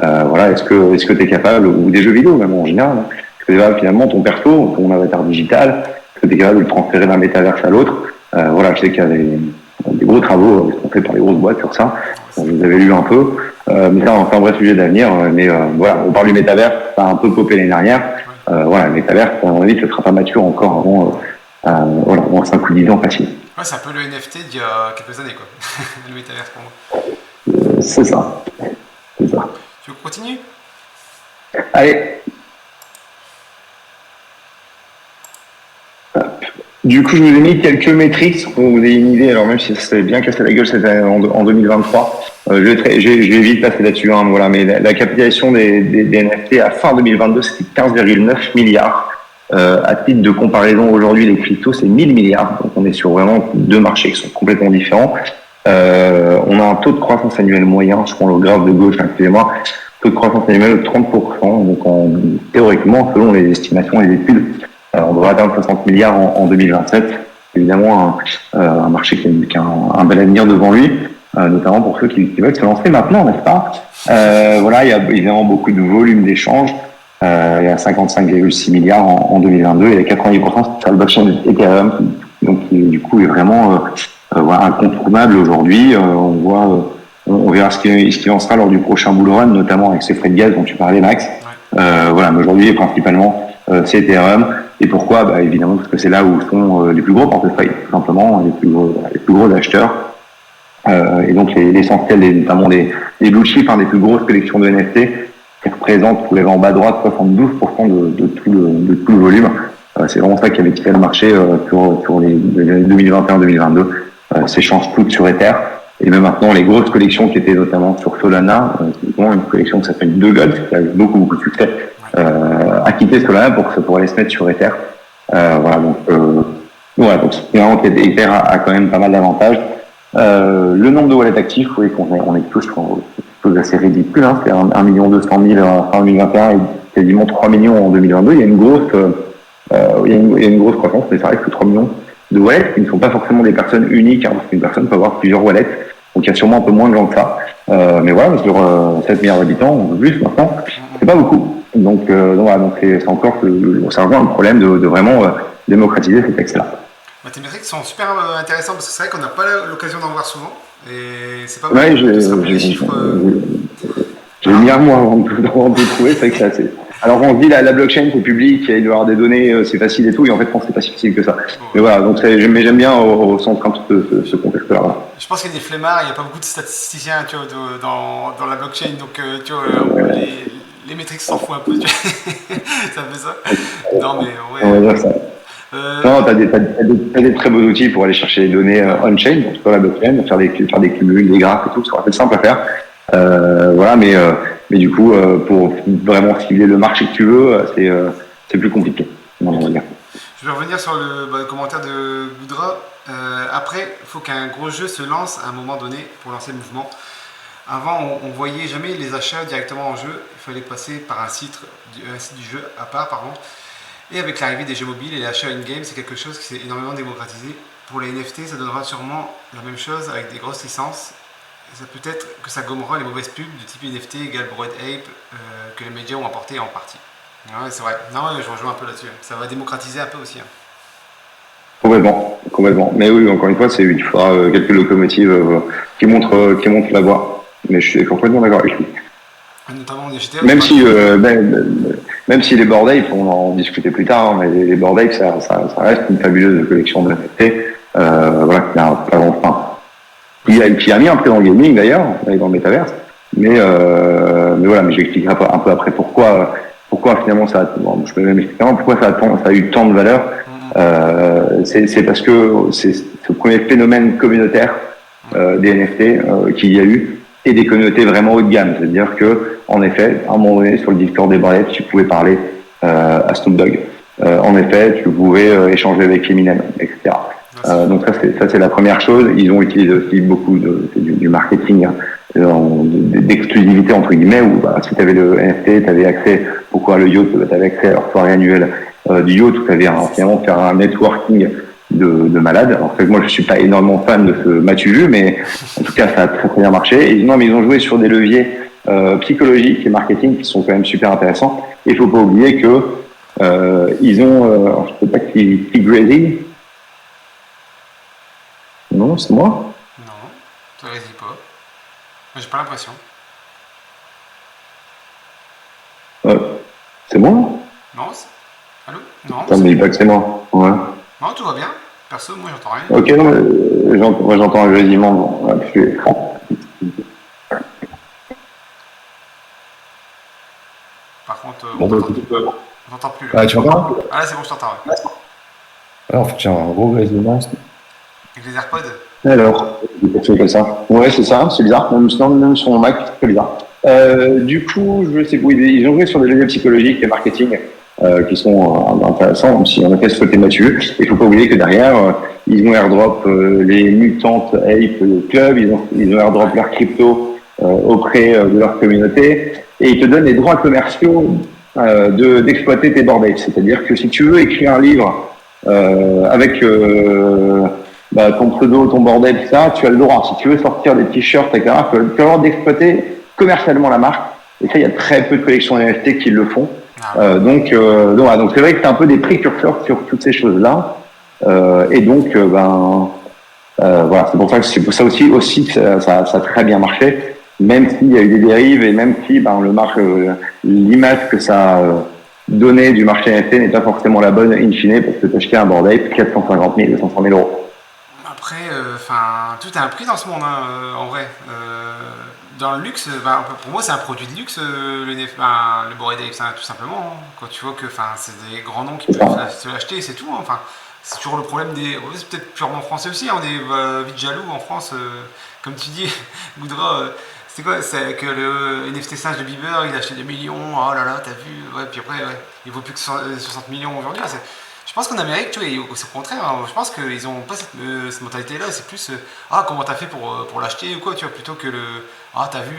Est-ce que tu es capable, ou des jeux vidéo même en général, est-ce que finalement ton perso, ton avatar digital, est-ce que tu es capable de le transférer d'un métavers à l'autre? Je sais qu'il y a des gros travaux qui sont faits par les grosses boîtes sur ça. Vous avez lu un peu, mais ça, c'est un vrai sujet d'avenir. Mais voilà, on parle du métavers, ça a un peu popé l'année dernière. Voilà, le métavers, à mon avis, ça ne sera pas mature encore avant 5 ou 10 ans facile. Ouais, c'est un peu le NFT d'il y a quelques années, quoi. Le métavers pour moi. C'est ça. C'est ça. Tu veux qu'on continue? Allez. Du coup, je vous ai mis quelques métriques pour que vous ayez une idée. Alors même si ça s'est bien cassé la gueule cette année, en 2023, je vais vite passer là-dessus. Hein, voilà, mais la capitalisation des NFT à fin 2022, c'était 15,9 milliards. À titre de comparaison, aujourd'hui, les cryptos, c'est 1000 milliards. Donc on est sur vraiment deux marchés qui sont complètement différents. On a un taux de croissance annuel moyen, je prends le graphe de gauche, excusez-moi, taux de croissance annuel de 30%. Donc théoriquement, selon les estimations et les études, on devrait atteindre 60 milliards en 2027. Évidemment, un marché qui a un bel avenir devant lui, notamment pour ceux qui veulent se lancer maintenant, n'est-ce pas? Voilà, il y a évidemment beaucoup de volume d'échanges. Il y a 55,6 milliards en 2022 et 90% sur le blockchain Ethereum, donc qui du coup est vraiment incontournable aujourd'hui. On verra ce qui en sera lors du prochain bull run, notamment avec ces frais de gaz dont tu parlais, Max. Voilà, mais aujourd'hui principalement c'est Ethereum. Et pourquoi? Évidemment parce que c'est là où sont les plus gros portefeuilles, tout simplement, les plus gros acheteurs. Et donc l'essentiel, notamment des blue chips, des plus grosses collections de NFT, qui représente, vous l'avez en bas à droite, 72% de tout le volume. C'est vraiment ça qui avait tiré le marché pour les 2021-2022. S'échangent toutes sur Ether. Et même maintenant, les grosses collections qui étaient notamment sur Solana, une collection qui s'appelle The Gold, qui a eu beaucoup de succès, a quitté Solana pour aller se mettre sur Ether. Donc vraiment, Ether a quand même pas mal d'avantages. Le nombre de wallets actifs, vous voyez qu'on est tous sur chose assez ridicule, hein. C'est 1 200 000 en 2021 et quasiment 3 millions en 2022. Il y a une grosse croissance, mais ça reste que 3 millions de wallets qui ne sont pas forcément des personnes uniques, hein, parce qu'une personne peut avoir plusieurs wallets, donc il y a sûrement un peu moins de gens que ça. Mais voilà, sur 7 milliards d'habitants, on veut plus maintenant, c'est pas beaucoup. Donc c'est encore ça rejoint un problème de vraiment démocratiser ces textes-là. Tes métriques sont super intéressantes parce que c'est vrai qu'on n'a pas l'occasion d'en voir souvent et c'est pas mal de se rappeler les chiffres. J'ai mis un mois avant de trouver, c'est vrai que c'est assez. Alors on se dit la blockchain c'est public, il doit y avoir des données, c'est facile et tout, et en fait c'est pas si facile que ça. Mais voilà, donc j'aime bien au centre ce contexte-là. Je pense qu'il y a des flemmards, il n'y a pas beaucoup de statisticiens dans la blockchain, donc les métriques s'en foutent un peu, ça fait ça. Non mais ouais. On va dire ça. Non, t'as des très beaux outils pour aller chercher les données on-chain, donc sur la blockchain, faire des cumuls, des graphes et tout, c'est simple à faire. Voilà, mais du coup, pour vraiment cibler le marché que tu veux, c'est plus compliqué. On va dire. Je vais revenir sur le commentaire de Goudra. Après, il faut qu'un gros jeu se lance à un moment donné pour lancer le mouvement. Avant, on voyait jamais les achats directement en jeu. Il fallait passer par un site du jeu à part, pardon. Et avec l'arrivée des jeux mobiles et les achats in-game, c'est quelque chose qui s'est énormément démocratisé. Pour les NFT, ça donnera sûrement la même chose avec des grosses licences. Et ça peut-être que ça gommera les mauvaises pubs du type NFT égale Bored Ape que les médias ont apporté en partie. Ouais, c'est vrai. Non, je rejoins un peu là-dessus. Ça va démocratiser un peu aussi. Hein. Complètement. Mais oui, encore une fois, il faudra quelques locomotives qui montrent la voie. Mais je suis complètement d'accord avec lui. Notamment des GTA. Même si les Bored Ape, on en discutait plus tard, hein, mais les Bored Ape, ça reste une fabuleuse collection de NFT, qui a un avant fin. Qui a mis un peu dans le gaming d'ailleurs, dans le métaverse, mais je vais expliquer un peu après pourquoi finalement je peux même expliquer pourquoi ça a eu tant de valeur. C'est parce que c'est ce premier phénomène communautaire des NFT qu'il y a eu, et des communautés vraiment haut de gamme. C'est-à-dire que, en effet, à un moment donné, sur le Discord des Bored Ape, tu pouvais parler à Snoop Dogg. En effet, tu pouvais échanger avec Eminem, etc. Donc ça c'est la première chose. Ils ont utilisé aussi beaucoup du marketing, d'exclusivité entre guillemets, où si tu avais le NFT, tu avais accès beaucoup à le yacht, tu avais accès à leur soirée annuelle du yacht, où tu avais finalement faire un networking de malade. Alors c'est que moi je suis pas énormément fan de ce match vu, mais en tout cas ça a très bien marché. Et mais ils ont joué sur des leviers psychologiques et marketing qui sont quand même super intéressants. Et il faut pas oublier que ils ont, je sais pas qui Grazy. Non, c'est moi. Ça résiste pas. Moi, j'ai pas l'impression. C'est moi? Non allô. Non, Attends, mais dis pas que c'est moi. Ouais. non, tout va bien. Perso, moi, j'entends rien. Ok, non, mais moi j'entends un quasiment. Bon, ouais, Par contre, Bon, bah, écoute, on t'entend plus là. ah, tu m'entends? Ah là, c'est bon, je t'entends. Ouais. Ouais, en fait, j'ai un gros grésillement. Avec les AirPods. alors, c'est comme ça. Ouais, c'est ça, c'est bizarre. Même sur mon Mac, c'est bizarre. Du coup, je sais pas, ils ont joué sur des leviers psychologiques et marketing qui sont intéressants, même si on a fait se frotter là-dessus. Il faut pas oublier que derrière, ils ont airdrop les mutantes Ape Club, ils ont airdrop leur crypto auprès de leur communauté, et ils te donnent les droits commerciaux d'exploiter tes bored apes. C'est-à-dire que si tu veux écrire un livre avec ton pseudo, ton bordel, tout ça, tu as le droit. Si tu veux sortir des t-shirts, etc., tu as le droit d'exploiter commercialement la marque. Et ça, il y a très peu de collections NFT qui le font. Donc c'est vrai que c'est un peu des précurseurs sur toutes ces choses-là. Et donc, voilà, c'est pour ça aussi que ça a très bien marché, même s'il y a eu des dérives et même si l'image que ça donnait du marché NFT n'est pas forcément la bonne in fine, parce que t'achetais un bored ape 450 000, 200 000 euros. Après, tout a un prix dans ce monde, hein, en vrai. Dans le luxe, pour moi, c'est un produit de luxe, le Bored Ape, tout simplement. Hein. Quand tu vois que c'est des grands noms qui peuvent se l'acheter, c'est tout. Hein. C'est toujours le problème des. C'est peut-être purement français aussi, hein, on est vite jaloux en France. Comme tu dis, Goudra, c'est quoi? C'est que le NFT singe de Bieber, il a acheté 2 millions, oh là là, t'as vu? Ouais, puis après, ouais, il vaut plus que 60 millions aujourd'hui. Je pense qu'en Amérique, tu vois, c'est au contraire. Hein. Je pense qu'ils n'ont pas cette mentalité-là. C'est plus comment t'as fait pour l'acheter ou quoi, tu vois, plutôt que t'as vu,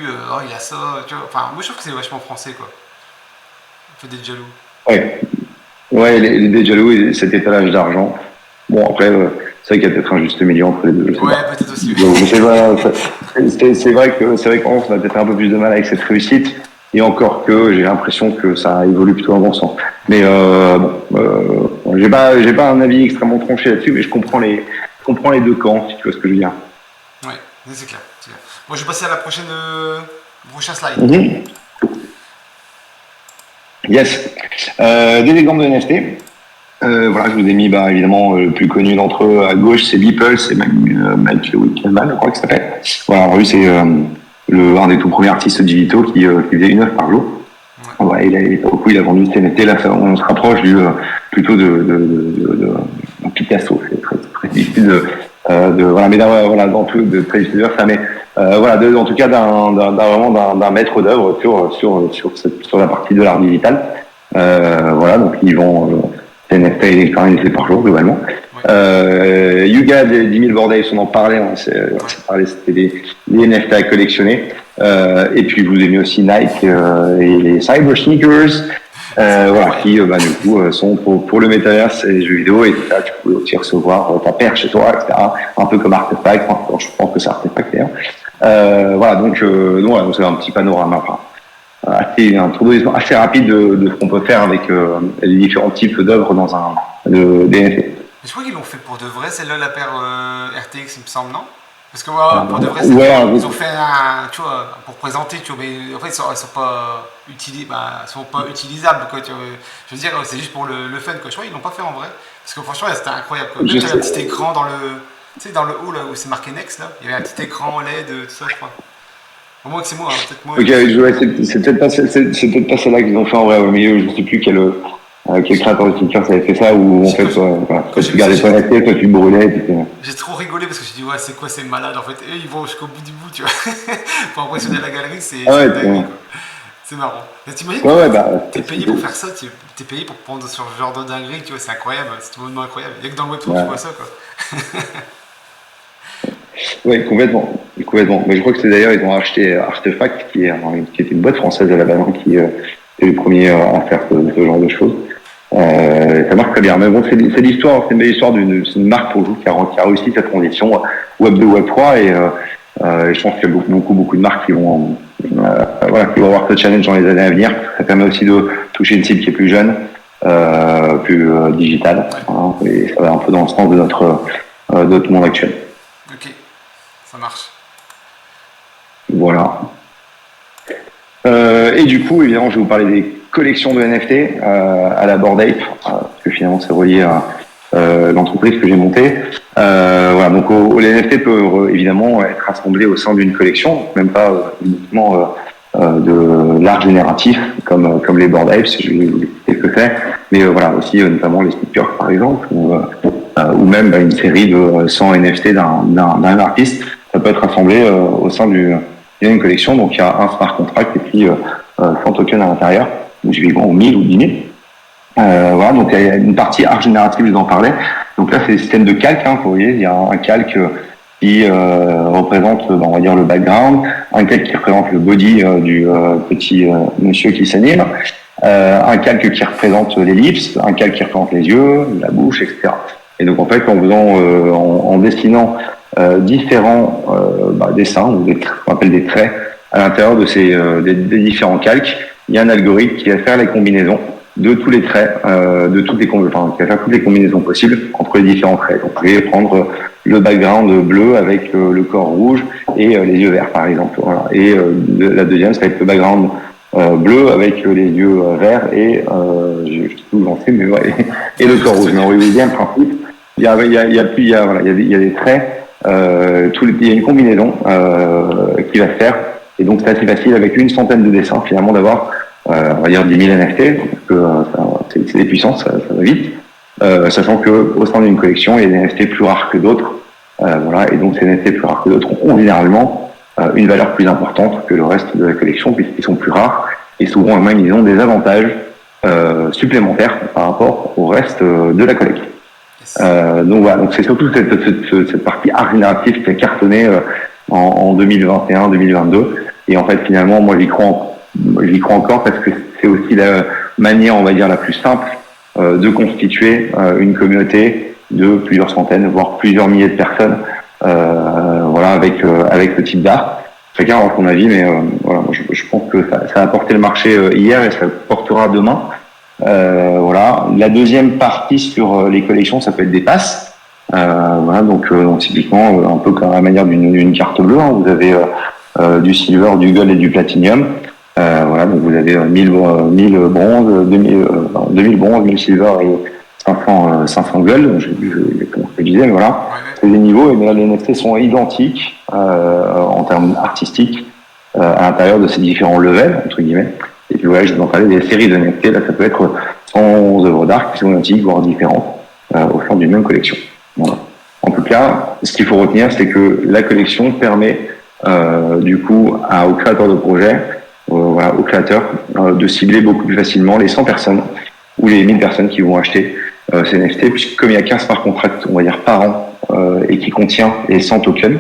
il a ça, tu vois. Enfin, moi je trouve que c'est vachement français, quoi. On fait des jaloux. Ouais, les jaloux et cet étalage d'argent. Bon, après, c'est vrai qu'il y a peut-être un juste milieu entre les deux. Ouais, peut-être aussi. C'est vrai qu'en France, on a peut-être un peu plus de mal avec cette réussite. Et encore que j'ai l'impression que ça évolue plutôt en bon sens. Mais j'ai pas un avis extrêmement tranché là-dessus, mais je comprends les deux camps, si tu vois ce que je veux dire. Ouais, c'est clair. Bon, je vais passer à la prochain slide. Mm-hmm. Yes. Des exemples de NFT. Voilà, je vous ai mis évidemment le plus connu d'entre eux à gauche, c'est Beeple, c'est Mike Wickelman, je crois qu'il s'appelle. Voilà, lui c'est un des tout premiers artistes digitaux qui faisait une œuvre par jour. Ouais, il a vendu ses NFT. Là, on se rapproche plutôt de Picasso. C'est très difficile de préciser ça, mais en tout cas d'un maître d'œuvre sur la partie de l'art digital. Donc ils vont NFT quand même par jour globalement. Yuga, 10 000 bored apes, on en parlait, c'était des NFT à collectionner. Et puis vous avez mis aussi Nike et les Cyber Sneakers, qui du coup sont pour le métaverse et les jeux vidéo, et là tu peux aussi recevoir ta paire chez toi, etc. Un peu comme Artefact, je pense que c'est Artefact d'ailleurs. Donc c'est un petit panorama, un tour d'horizon assez rapide de ce qu'on peut faire avec les différents types d'œuvres dans des NFT. Je crois qu'ils l'ont fait pour de vrai, celle-là, la paire RTX, il me semble, non? Parce que pour de vrai, ils ont fait tu vois, pour présenter, tu vois, mais en fait, elles sont pas utilisables, quoi. Tu vois, je veux dire, c'est juste pour le fun, quoi. Je crois qu'ils l'ont pas fait en vrai, parce que franchement, c'était incroyable. Quoi. Même il y avait un petit écran dans le haut là où c'est marqué Next, là, il y avait un petit écran LED, tout ça, je crois. Au moins que c'est moi, hein, peut-être moi. C'est peut-être pas celle-là qu'ils ont fait en vrai, mais je sais plus quel créateur de feature ça avait fait ça, où en fait, toi tu gardais ton NFT, toi tu brûlais. J'ai trop rigolé parce que je me suis dit, c'est quoi, c'est malade en fait. Eux ils vont jusqu'au bout du bout, tu vois. Pour impressionner la galerie, c'est dingue. C'est marrant. T'imagines t'es payé pour faire ça, t'es payé pour prendre ce genre de dinguerie, tu vois, c'est incroyable, c'est tout incroyable. Il y a que dans le web 3 tu vois ça, quoi. Oui, complètement. Mais je crois que c'est d'ailleurs, ils ont acheté Artefact, qui était une boîte française à la base, qui est les premiers à faire ce genre de choses. Ça marche très bien. Mais bon, c'est une belle histoire c'est une marque pour vous qui a réussi cette transition Web 2, Web 3, et je pense qu'il y a beaucoup de marques qui vont avoir ce challenge dans les années à venir. Ça permet aussi de toucher une cible qui est plus jeune, plus digitale, et ça va un peu dans le sens de notre monde actuel. Ok, ça marche. Voilà. Et du coup, évidemment, je vais vous parler des collections de NFT à la Bored Ape, parce que finalement, c'est relié à l'entreprise que j'ai montée. Voilà, donc les NFT peuvent évidemment être assemblés au sein d'une collection, même pas uniquement de l'art génératif comme les Bored Apes, je vais vous expliquer ce que c'est, mais voilà, aussi notamment les sneakers par exemple, ou même une série de 100 NFT d'un artiste, ça peut être assemblé au sein d'une collection. Donc il y a un smart contract et puis 100 tokens à l'intérieur, donc typiquement 1000 ou 10 000. Voilà, donc il y a une partie art générative, je vous en parlais. Donc là, c'est le système de calque, vous voyez, il y a un calque qui représente, on va dire, le background, un calque qui représente le body du petit monsieur qui s'anime, un calque qui représente l'ellipse, un calque qui représente les yeux, la bouche, etc. Et donc en fait, en dessinant différents dessins, ou qu'on appelle des traits, à l'intérieur de des différents calques, il y a un algorithme qui va faire les combinaisons de tous les traits, qui va faire toutes les combinaisons possibles entre les différents traits. Donc, vous pouvez prendre le background bleu avec le corps rouge et les yeux verts, par exemple. Voilà. Et la deuxième, ça va être le background bleu avec les yeux verts et je sais plus où j'en sais, mais ouais, et le corps rouge. Mais on voit bien le principe. Il y a des traits. Il y a une combinaison qui va se faire. Et donc, c'est assez facile avec une centaine de dessins, finalement, d'avoir on va dire 10 000 NFT, c'est des puissances, ça va vite, sachant qu'au sein d'une collection, il y a des NFT plus rares que d'autres, voilà, et donc ces NFT plus rares que d'autres ont généralement une valeur plus importante que le reste de la collection, puisqu'ils sont plus rares, et souvent même ils ont des avantages supplémentaires par rapport au reste de la collecte. Donc voilà, donc c'est surtout cette partie art génératif qui a cartonné en 2021-2022, et en fait finalement moi j'y crois encore parce que c'est aussi la manière, on va dire, la plus simple de constituer une communauté de plusieurs centaines, voire plusieurs milliers de personnes, voilà, avec ce type d'art. Chacun aura son avis, mais voilà, je pense que ça a porté le marché hier et ça le portera demain. Voilà. La deuxième partie sur les collections, ça peut être des passes. Voilà, donc typiquement un peu comme à la manière d'une carte bleue, hein, vous avez du silver, du gold et du platinum. Voilà, donc vous avez 1000 bronze, 2000 bronze, 1000 silver et 500 gold. Je disais, mais voilà, c'est des niveaux et les NFT sont identiques en termes artistiques à l'intérieur de ces différents levels, entre guillemets. Et puis voilà, je vous en parlais des séries de NFT, là ça peut être 100 œuvres d'art qui sont identiques, voire différentes, au sein d'une même collection. Voilà. En tout cas, ce qu'il faut retenir, c'est que la collection permet du coup aux créateurs de projets, voilà, aux créateurs, de cibler beaucoup plus facilement les 100 personnes ou les 1000 personnes qui vont acheter ces NFT, puisque comme il y a 15 smart contracts, on va dire, par an, et qui contient les 100 tokens,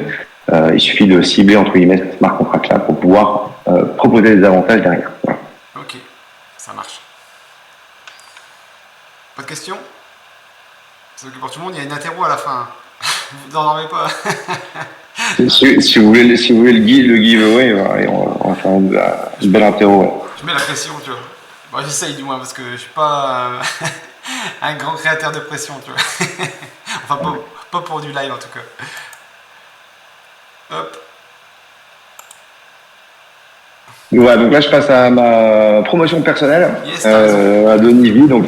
il suffit de cibler, entre guillemets, ce smart contract-là pour pouvoir proposer des avantages derrière. Voilà. Ok, ça marche. Pas de questions? C'est que pour tout le monde, il y a une interro à la fin. Vous n'endormez pas. Si vous voulez le giveaway, voilà, on va faire une belle interro. Ouais. Je mets la pression, tu vois. Bon, j'essaye du moins parce que je suis pas un grand créateur de pression, tu vois. Enfin, pas pour du live en tout cas. Hop. Ouais, donc là je passe à ma promotion personnelle, Yes, à Donivi. Donc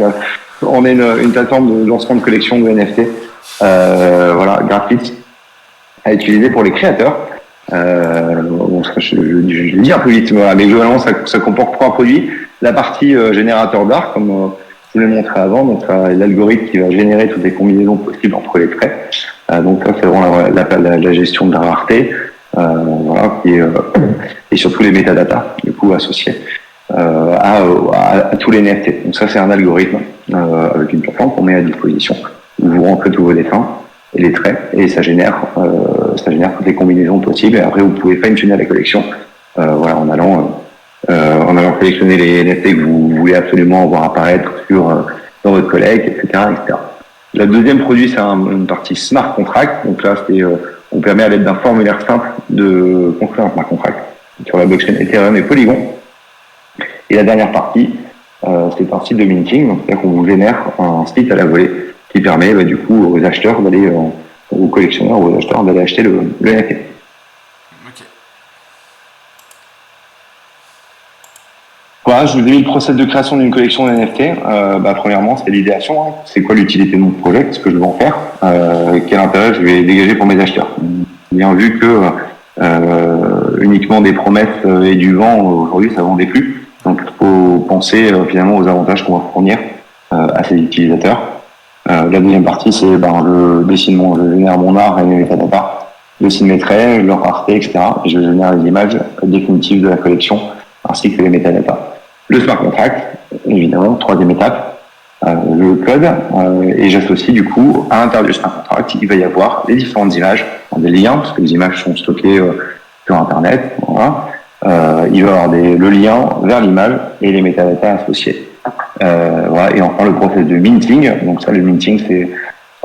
on est une plateforme de lancement de collection de NFT, voilà, gratuite, à utiliser pour les créateurs. Bon, je le dis un peu vite, mais globalement ça comporte 3 produits. La partie générateur d'art, comme je vous l'ai montré avant, donc l'algorithme qui va générer toutes les combinaisons possibles entre les traits. Donc ça c'est vraiment la gestion de la rareté, voilà, et surtout les métadatas du coup associés à tous les NFT. Donc ça c'est un algorithme avec une plateforme qu'on met à disposition où vous rentrez tous vos dessins et les traits et ça génère toutes les combinaisons possibles. Et après vous pouvez fine-tuner la collection, voilà, en allant sélectionner les NFT que vous voulez absolument voir apparaître dans votre collecte, etc., etc. Le deuxième produit, c'est une partie smart contract. Donc là, on permet à l'aide d'un formulaire simple de construire un smart contract sur la blockchain Ethereum et Polygon. Et la dernière partie, c'est un site de minting. Donc c'est-à-dire qu'on vous génère un site à la volée qui permet du coup aux acheteurs d'aller, aux collectionneurs, aux acheteurs d'aller acheter le NFT. Ok. Voilà, je vous ai mis le process de création d'une collection de NFT. Premièrement, c'est l'idéation. Hein. C'est quoi l'utilité de mon projet? Qu'est-ce que je veux en faire? Quel intérêt je vais dégager pour mes acheteurs? Bien vu que uniquement des promesses et du vent, aujourd'hui, ça vendait plus. Donc, il faut penser finalement aux avantages qu'on va fournir à ces utilisateurs. La deuxième partie, c'est je dessine je génère mon art et mes métadatas, je dessine mes traits, leur rareté, etc. Et je génère les images définitives de la collection ainsi que les métadatas. Le smart contract, évidemment, troisième étape, le code, et j'associe du coup à l'intérieur du smart contract, il va y avoir les différentes images, des liens, parce que les images sont stockées sur Internet, voilà. Il va y avoir le lien vers l'image et les métadatas associés. Voilà. Et enfin le process de minting, donc ça le minting c'est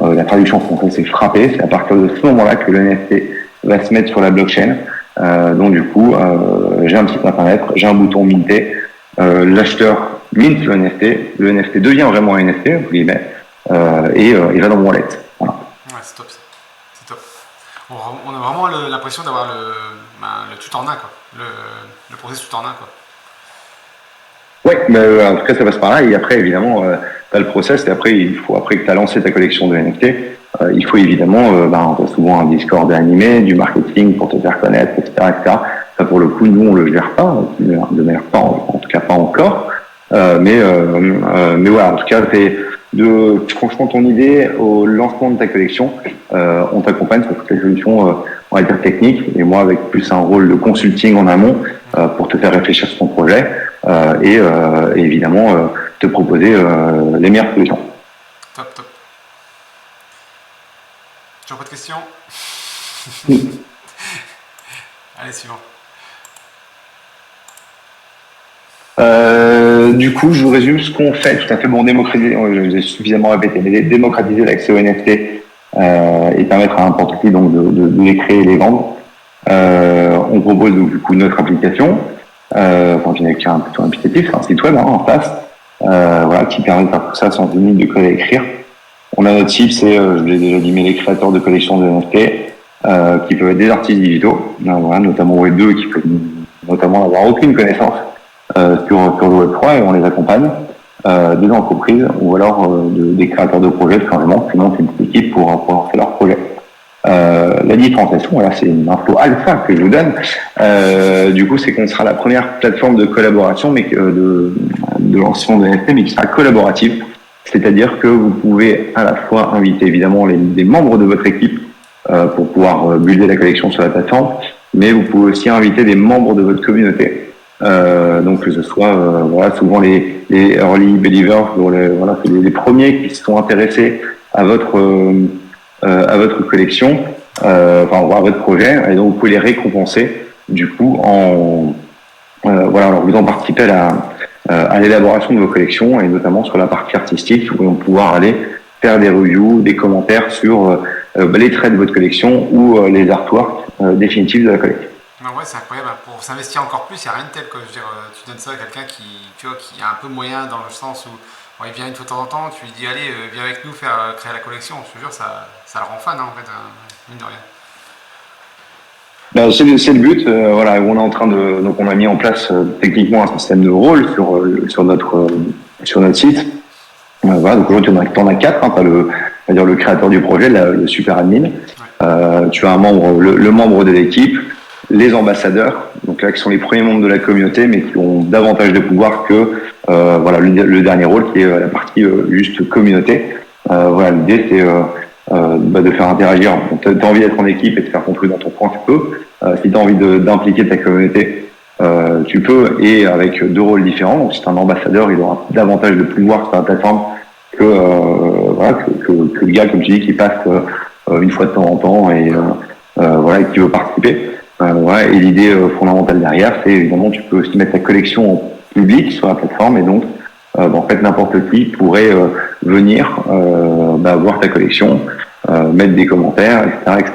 la traduction française c'est frapper, c'est à partir de ce moment-là que le NFT va se mettre sur la blockchain. Donc du coup j'ai un site internet, j'ai un bouton minter, l'acheteur mint le NFT devient vraiment un NFT entre guillemets, et il va dans mon wallet. Voilà. Ouais, c'est top ça. C'est top. On a vraiment l'impression d'avoir le tout en un, quoi. Le process tout en un, quoi. Ouais, mais en tout cas ça passe par là, et après évidemment t'as le process, et après après que t'as lancé ta collection de NFT, il faut évidemment t'as souvent un Discord animé, du marketing pour te faire connaître, etc. Ça pour le coup nous on le gère pas, de manière pas, en tout cas pas encore, mais voilà, en tout cas c'est franchement ton idée au lancement de ta collection, on t'accompagne sur toutes les solutions on va dire techniques, et moi avec plus un rôle de consulting en amont pour te faire réfléchir sur ton projet, et évidemment te proposer les meilleures solutions. Top, top. Toujours pas de questions? Allez, suivant. Du coup, je vous résume ce qu'on fait. Tout à fait bon, j'ai suffisamment répété, mais démocratiser l'accès aux NFT et permettre à n'importe qui donc de les créer et les vendre. On propose donc du coup notre application, qui est plutôt applicatif, c'est un site web en face, voilà, qui permet de faire tout ça sans limite de code à écrire. On a notre cible, c'est, je l'ai déjà dit, mais les créateurs de collections de NFT, qui peuvent être des artistes digitaux, voilà, notamment Web 2, qui peuvent notamment avoir aucune connaissance sur le Web 3, et on les accompagne, des entreprises ou alors des créateurs de projets carrément qui montent une petite équipe pour lancer leur projet. La différenciation, voilà, c'est une info alpha que je vous donne. Du coup, c'est qu'on sera la première plateforme de collaboration, mais de lancement de NFT, mais qui sera collaborative. C'est-à-dire que vous pouvez à la fois inviter évidemment des membres de votre équipe pour pouvoir builder la collection sur la plateforme, mais vous pouvez aussi inviter des membres de votre communauté. Donc que ce soit voilà, souvent les early believers, voilà, c'est les premiers qui se sont intéressés à votre collection, à votre projet, et donc vous pouvez les récompenser du coup en vous en participez à l'élaboration de vos collections, et notamment sur la partie artistique où on va pouvoir aller faire des reviews, des commentaires sur les traits de votre collection ou les artworks définitifs de la collection. Ouais, c'est incroyable. Pour s'investir encore plus, il n'y a rien de tel, quoi. Je veux dire, tu donnes ça à quelqu'un qui a un peu moyen, dans le sens où il vient une fois de temps en temps, tu lui dis allez, viens avec nous créer la collection. Je te jure, ça le rend fan, hein, en fait, mine de rien. C'est le but, voilà, on est en train donc on a mis en place techniquement un système de rôle sur notre site. Voilà, donc aujourd'hui t'en as 4, hein, t'as le créateur du projet, le super admin, tu as un membre, le membre de l'équipe, les ambassadeurs, donc là qui sont les premiers membres de la communauté, mais qui ont davantage de pouvoir que le dernier rôle qui est la partie juste communauté. Voilà, l'idée c'est de faire interagir. T'as envie d'être en équipe et de faire ton truc dans ton coin, tu peux. Si t'as envie d'impliquer ta communauté, tu peux, et avec 2 rôles différents. Donc si t'es un ambassadeur, il aura davantage de pouvoir sur la plateforme que le gars, comme tu dis, qui passe une fois de temps en temps et qui veut participer. Et l'idée fondamentale derrière, c'est évidemment tu peux aussi mettre ta collection en public sur la plateforme, et donc en fait n'importe qui pourrait venir voir ta collection, mettre des commentaires, etc.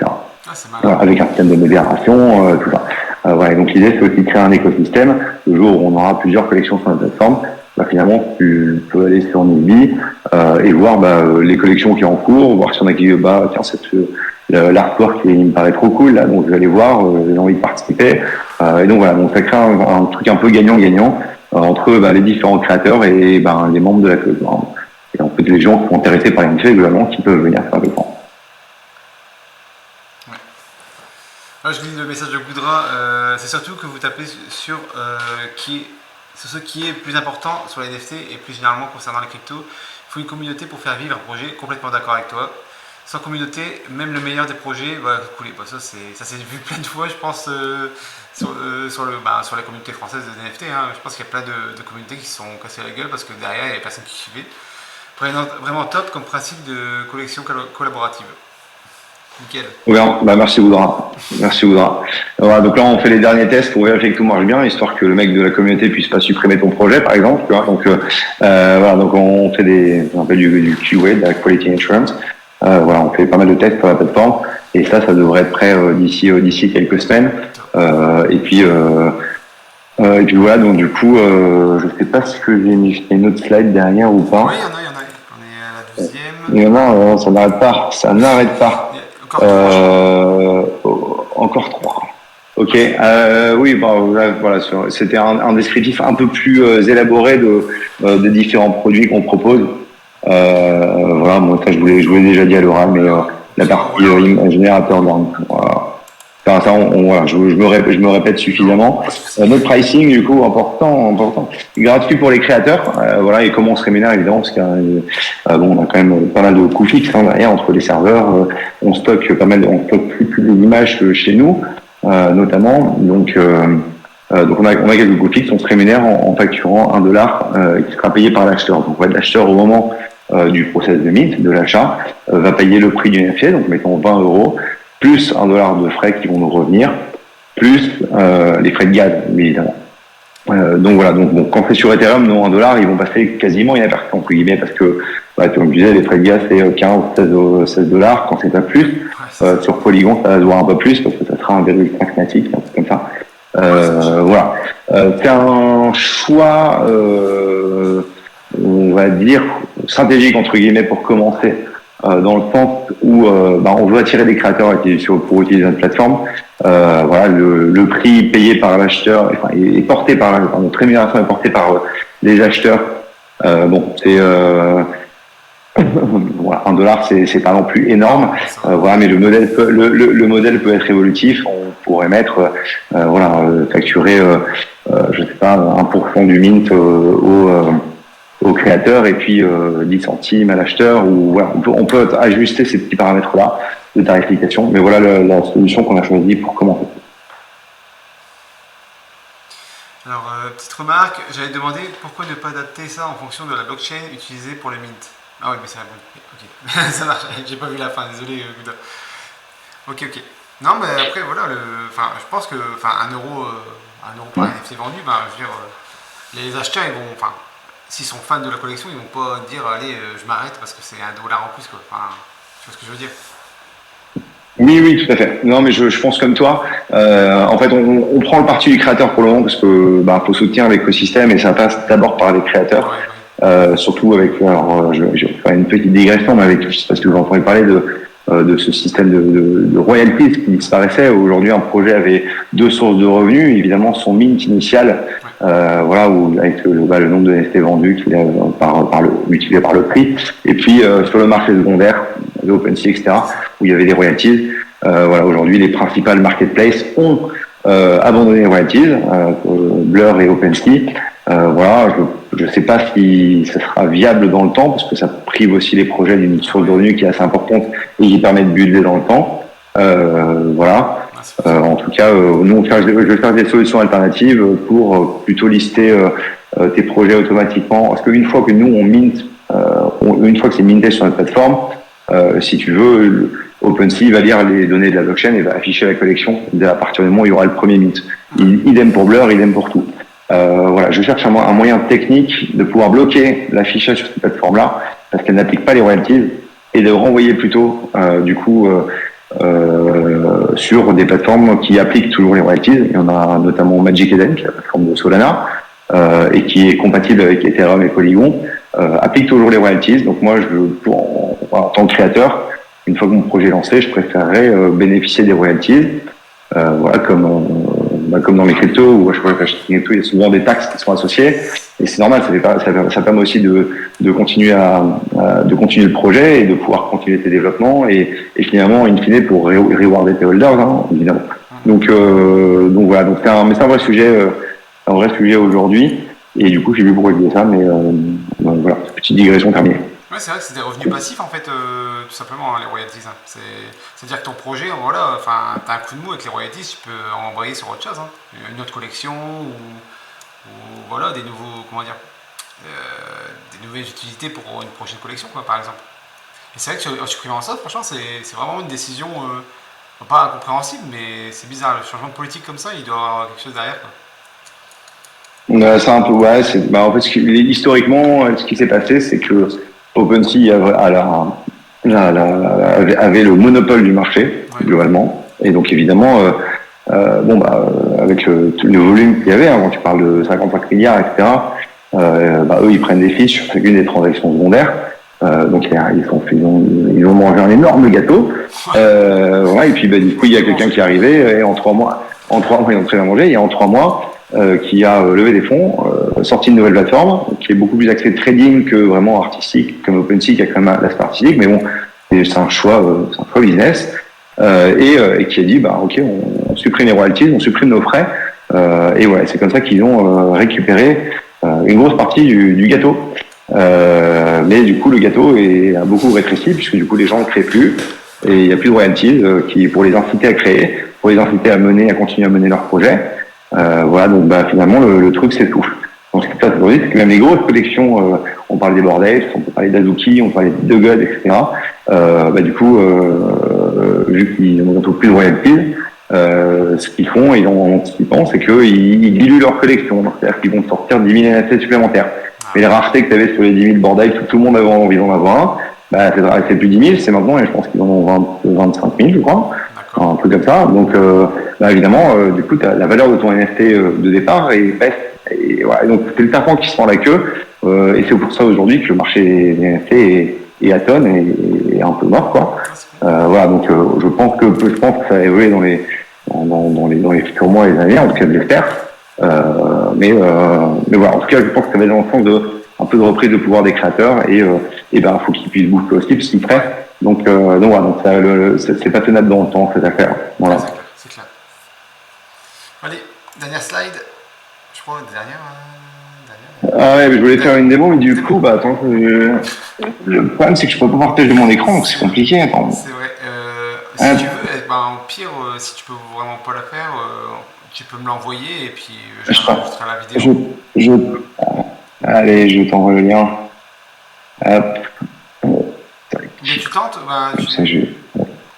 Voilà, avec un système de modération, tout ça. Et donc l'idée c'est aussi de créer un écosystème. Le jour où on aura plusieurs collections sur la plateforme, finalement tu peux aller sur Nibi et voir les collections qui sont en cours, voir si on a qui l'artwork il me paraît trop cool là, donc je vais aller voir, j'ai envie de participer. Et donc voilà, donc ça crée un truc un peu gagnant-gagnant entre les différents créateurs et les membres de la communauté. Et en fait, les gens qui sont intéressés par l'NFT, globalement, qui peuvent venir faire le temps. Là, je lis le message de Goudra. C'est surtout que vous tapez sur ce qui est plus important sur les NFT et plus généralement concernant les cryptos. Il faut une communauté pour faire vivre un projet. Complètement d'accord avec toi. Sans communauté, même le meilleur des projets va couler. Bah, ça s'est vu plein de fois, je pense, sur la communauté française des NFT. Hein. Je pense qu'il y a plein de communautés qui se sont cassées la gueule parce que derrière, il n'y avait personne qui suivait. Vraiment top comme principe de collection collaborative. Nickel. Oui, merci Goudra. Merci Goudra. Voilà, donc là, on fait les derniers tests pour vérifier que tout marche bien, histoire que le mec de la communauté puisse pas supprimer ton projet, par exemple. Tu vois. Donc, voilà, donc on fait du QA, de la Quality Assurance. Voilà, on fait pas mal de tests sur la plateforme et ça devrait être prêt d'ici quelques semaines. Et puis voilà, donc du coup, je sais pas si j'ai mis une autre slide derrière ou pas. Oui, il y en a. On est à la 12e. Il y en a, ça n'arrête pas. Encore 3. Ok. Oui, voilà, c'était un descriptif un peu plus élaboré des différents produits qu'on propose. Voilà, moi ça je vous l'ai déjà dit à l'oral, mais la partie générateur d'armes. Voilà. Enfin, ça, voilà, je me répète suffisamment. Notre pricing, du coup, important, gratuit pour les créateurs. Voilà, et comment on se rémunère évidemment, parce qu'on a quand même pas mal de coûts fixes derrière entre les serveurs. On stocke plus d'images chez nous, notamment. Donc on a quelques coûts fixes. On se rémunère en facturant $1 qui sera payé par l'acheteur. Donc l'acheteur au moment du process de mint, de l'achat, va payer le prix du NFT, donc mettons 20 €, plus $1 de frais qui vont nous revenir, plus les frais de gaz, évidemment. Donc voilà, donc quand c'est sur Ethereum, nous, $1, ils vont passer quasiment inapperçus, entre guillemets, parce que, comme je disais, les frais de gaz, c'est 15, $16, quand c'est pas plus. Sur Polygon, ça va se voir un peu plus, parce que ça sera 1,5 natif, un truc comme ça. Voilà. C'est un choix, on va dire, stratégique, entre guillemets, pour commencer, dans le sens où on veut attirer des créateurs pour utiliser notre plateforme. Voilà, le prix payé par l'acheteur, est porté par notre rémunération est portée par les acheteurs. Bon, c'est voilà, $1, c'est pas non plus énorme. Voilà, mais le modèle peut être évolutif. On pourrait mettre, facturer, je sais pas, 1% du mint au créateur et puis 10 centimes à l'acheteur, ou voilà, on peut ajuster ces petits paramètres-là de tarification, mais voilà la solution qu'on a choisie pour commencer. Alors, petite remarque, j'avais demandé pourquoi ne pas adapter ça en fonction de la blockchain utilisée pour le mint. Ah oui, mais c'est la bonne. Ok, ça marche, j'ai pas vu la fin, désolé Gouda. Ok. Non, mais après, voilà, je pense que 1 euro par NFT vendu, je veux dire, les acheteurs, ils vont, s'ils sont fans de la collection, ils vont pas dire allez, je m'arrête parce que c'est $1 en plus, quoi. Enfin, tu vois ce que je veux dire? Oui, tout à fait. Non, mais je pense comme toi. En fait, on prend le parti du créateur pour le moment parce que faut soutenir l'écosystème et ça passe d'abord par les créateurs. Ouais. Surtout avec, je vais faire une petite digression, mais avec, je sais pas si vous entendez parler de ce système de royalties qui disparaissait. Aujourd'hui, un projet avait 2 sources de revenus. Évidemment, son mint initial, voilà, où avec le nombre de NFT vendus multiplié par le prix. Et puis sur le marché secondaire, de OpenSea, etc., où il y avait des royalties. Voilà, aujourd'hui, les principales marketplaces ont abandonné les royalties, Blur et OpenSea. Voilà, je ne sais pas si ça sera viable dans le temps, parce que ça prive aussi les projets d'une source de revenus qui est assez importante et qui permet de builder dans le temps. Voilà. En tout cas, nous, je vais faire des solutions alternatives pour plutôt lister tes projets automatiquement. Parce qu'une fois que nous, on mint, une fois que c'est minté sur notre plateforme, si tu veux, OpenSea va lire les données de la blockchain et va afficher la collection à partir du moment où il y aura le premier mint. Idem pour Blur, idem pour tout. Voilà, je cherche un moyen technique de pouvoir bloquer l'affichage sur cette plateforme-là, parce qu'elle n'applique pas les royalties, et de renvoyer plutôt, sur des plateformes qui appliquent toujours les royalties. Il y en a notamment Magic Eden, qui est la plateforme de Solana, et qui est compatible avec Ethereum et Polygon, applique toujours les royalties. Donc moi, en tant que créateur, une fois que mon projet est lancé, je préférerais bénéficier des royalties, voilà, comme comme dans les cryptos, où à chaque fois que j'achète une crypto, il y a souvent des taxes qui sont associées. Et c'est normal, ça permet aussi de continuer de continuer le projet et de pouvoir continuer tes développements et finalement, in fine, pour rewarder tes holders, hein, évidemment. Donc voilà, donc c'est un vrai sujet aujourd'hui. Et du coup, j'ai vu pourquoi je disais ça, mais voilà, petite digression terminée. Ouais, c'est vrai que c'est des revenus passifs en fait, tout simplement, hein, les royalties. Hein. C'est-à-dire que ton projet, voilà, enfin, t'as un coup de mou avec les royalties, tu peux embrayer sur autre chose, hein. Une autre collection ou voilà, des nouveaux, comment dire, des nouvelles utilités pour une prochaine collection, quoi, par exemple. Et c'est vrai que en supprimant ça, franchement, c'est vraiment une décision pas incompréhensible, mais c'est bizarre. Le changement de politique comme ça, il doit y avoir quelque chose derrière, quoi. C'est un peu, ouais, en fait, historiquement, ce qui s'est passé, c'est que OpenSea avait le monopole du marché, globalement. Et donc, évidemment, avec le volume qu'il y avait, hein, quand tu parles de 55 milliards, etc., eux, ils prennent des fiches sur chacune des transactions secondaires. Donc, ils ont mangé un énorme gâteau. Voilà, et puis, du coup, il y a quelqu'un qui est arrivé, et en 3 mois, ils ont très bien mangé, et en 3 mois, qui a levé des fonds, sorti une nouvelle plateforme qui est beaucoup plus axée trading que vraiment artistique, comme OpenSea qui a quand même l'aspect artistique, mais bon, c'est un choix business, et qui a dit ok, on supprime les royalties, on supprime nos frais, et ouais, c'est comme ça qu'ils ont récupéré une grosse partie du gâteau. Mais du coup, le gâteau a beaucoup rétréci puisque du coup les gens ne créent plus et il n'y a plus de royalties pour les inciter à créer, pour les inciter à continuer à mener leur projet. Voilà, donc finalement le truc s'étouffe. Donc ce qui se passe aujourd'hui, c'est que même les grosses collections, on parle des Bordays, on peut parler d'Azuki, on parle de God, etc. Du coup, vu qu'ils n'ont bientôt plus de royalties, ce qu'ils font, en anticipant, c'est qu'ils diluent leur collection. C'est-à-dire qu'ils vont sortir 10 000 NFT supplémentaires. Mais les raretés que tu avais sur les 10 000 Bordays, tout le monde avait envie d'en avoir un, c'est plus 10 000, c'est maintenant, et je pense qu'ils en ont 25 000, je crois. Un truc comme ça. Donc, évidemment, du coup, la valeur de ton NFT de départ baisse. Et voilà. Donc, c'est le serpent qui se prend la queue. Et c'est pour ça aujourd'hui que le marché des NFT est atone et un peu mort, quoi. Voilà. Donc, je pense que ça va évoluer dans les futurs mois et les années, en tout cas, je l'espère. Mais voilà. En tout cas, je pense que ça va dans le sens un peu de reprise de pouvoir des créateurs et faut qu'ils puissent bouffer aussi parce qu'ils prêtent. Donc voilà, c'est pas tenable dans le temps cette affaire. Voilà. C'est clair. Allez, dernière slide. Je crois dernière. Ah ouais, mais je voulais faire une démo, mais du coup, attends, le problème c'est que je peux pas partager mon écran, donc c'est compliqué. Attends. C'est vrai. Si tu veux, au pire, si tu peux vraiment pas la faire, tu peux me l'envoyer et puis je ferai la vidéo. Allez, je t'envoie le lien. Hop. Mais tu tentes,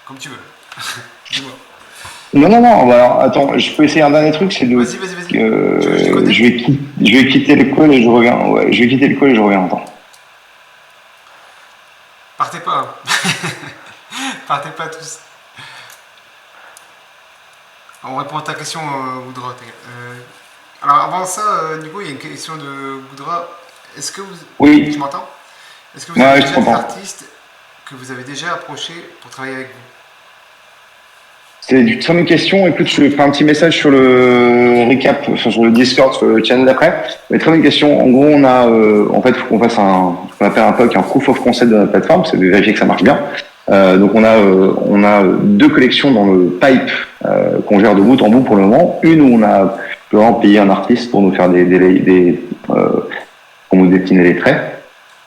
comme tu veux. Dis-moi. Non, alors attends, je peux essayer un dernier truc, c'est de. Vas-y. Je vais quitter le call et je reviens. Ouais, je vais quitter le call et je reviens. Attends. Partez pas. Partez pas tous. On répond à ta question, Goudra. Alors avant ça, du coup, il y a une question de Goudra. Est-ce que vous... Oui. Tu m'entends? Est-ce que vous avez déjà des artistes que vous avez déjà approchés pour travailler avec vous? C'est une question. Écoute, je ferai un petit message sur le recap, sur le Discord, sur le channel d'après. Mais très bonne question. En gros, on a, en fait, il faut qu'on fasse on va faire un POC, un proof of concept de notre plateforme, c'est de vérifier que ça marche bien. Donc on a 2 collections dans le pipe qu'on gère de bout en bout pour le moment. Une où on a vraiment payé un artiste pour nous faire pour nous dessiner les traits.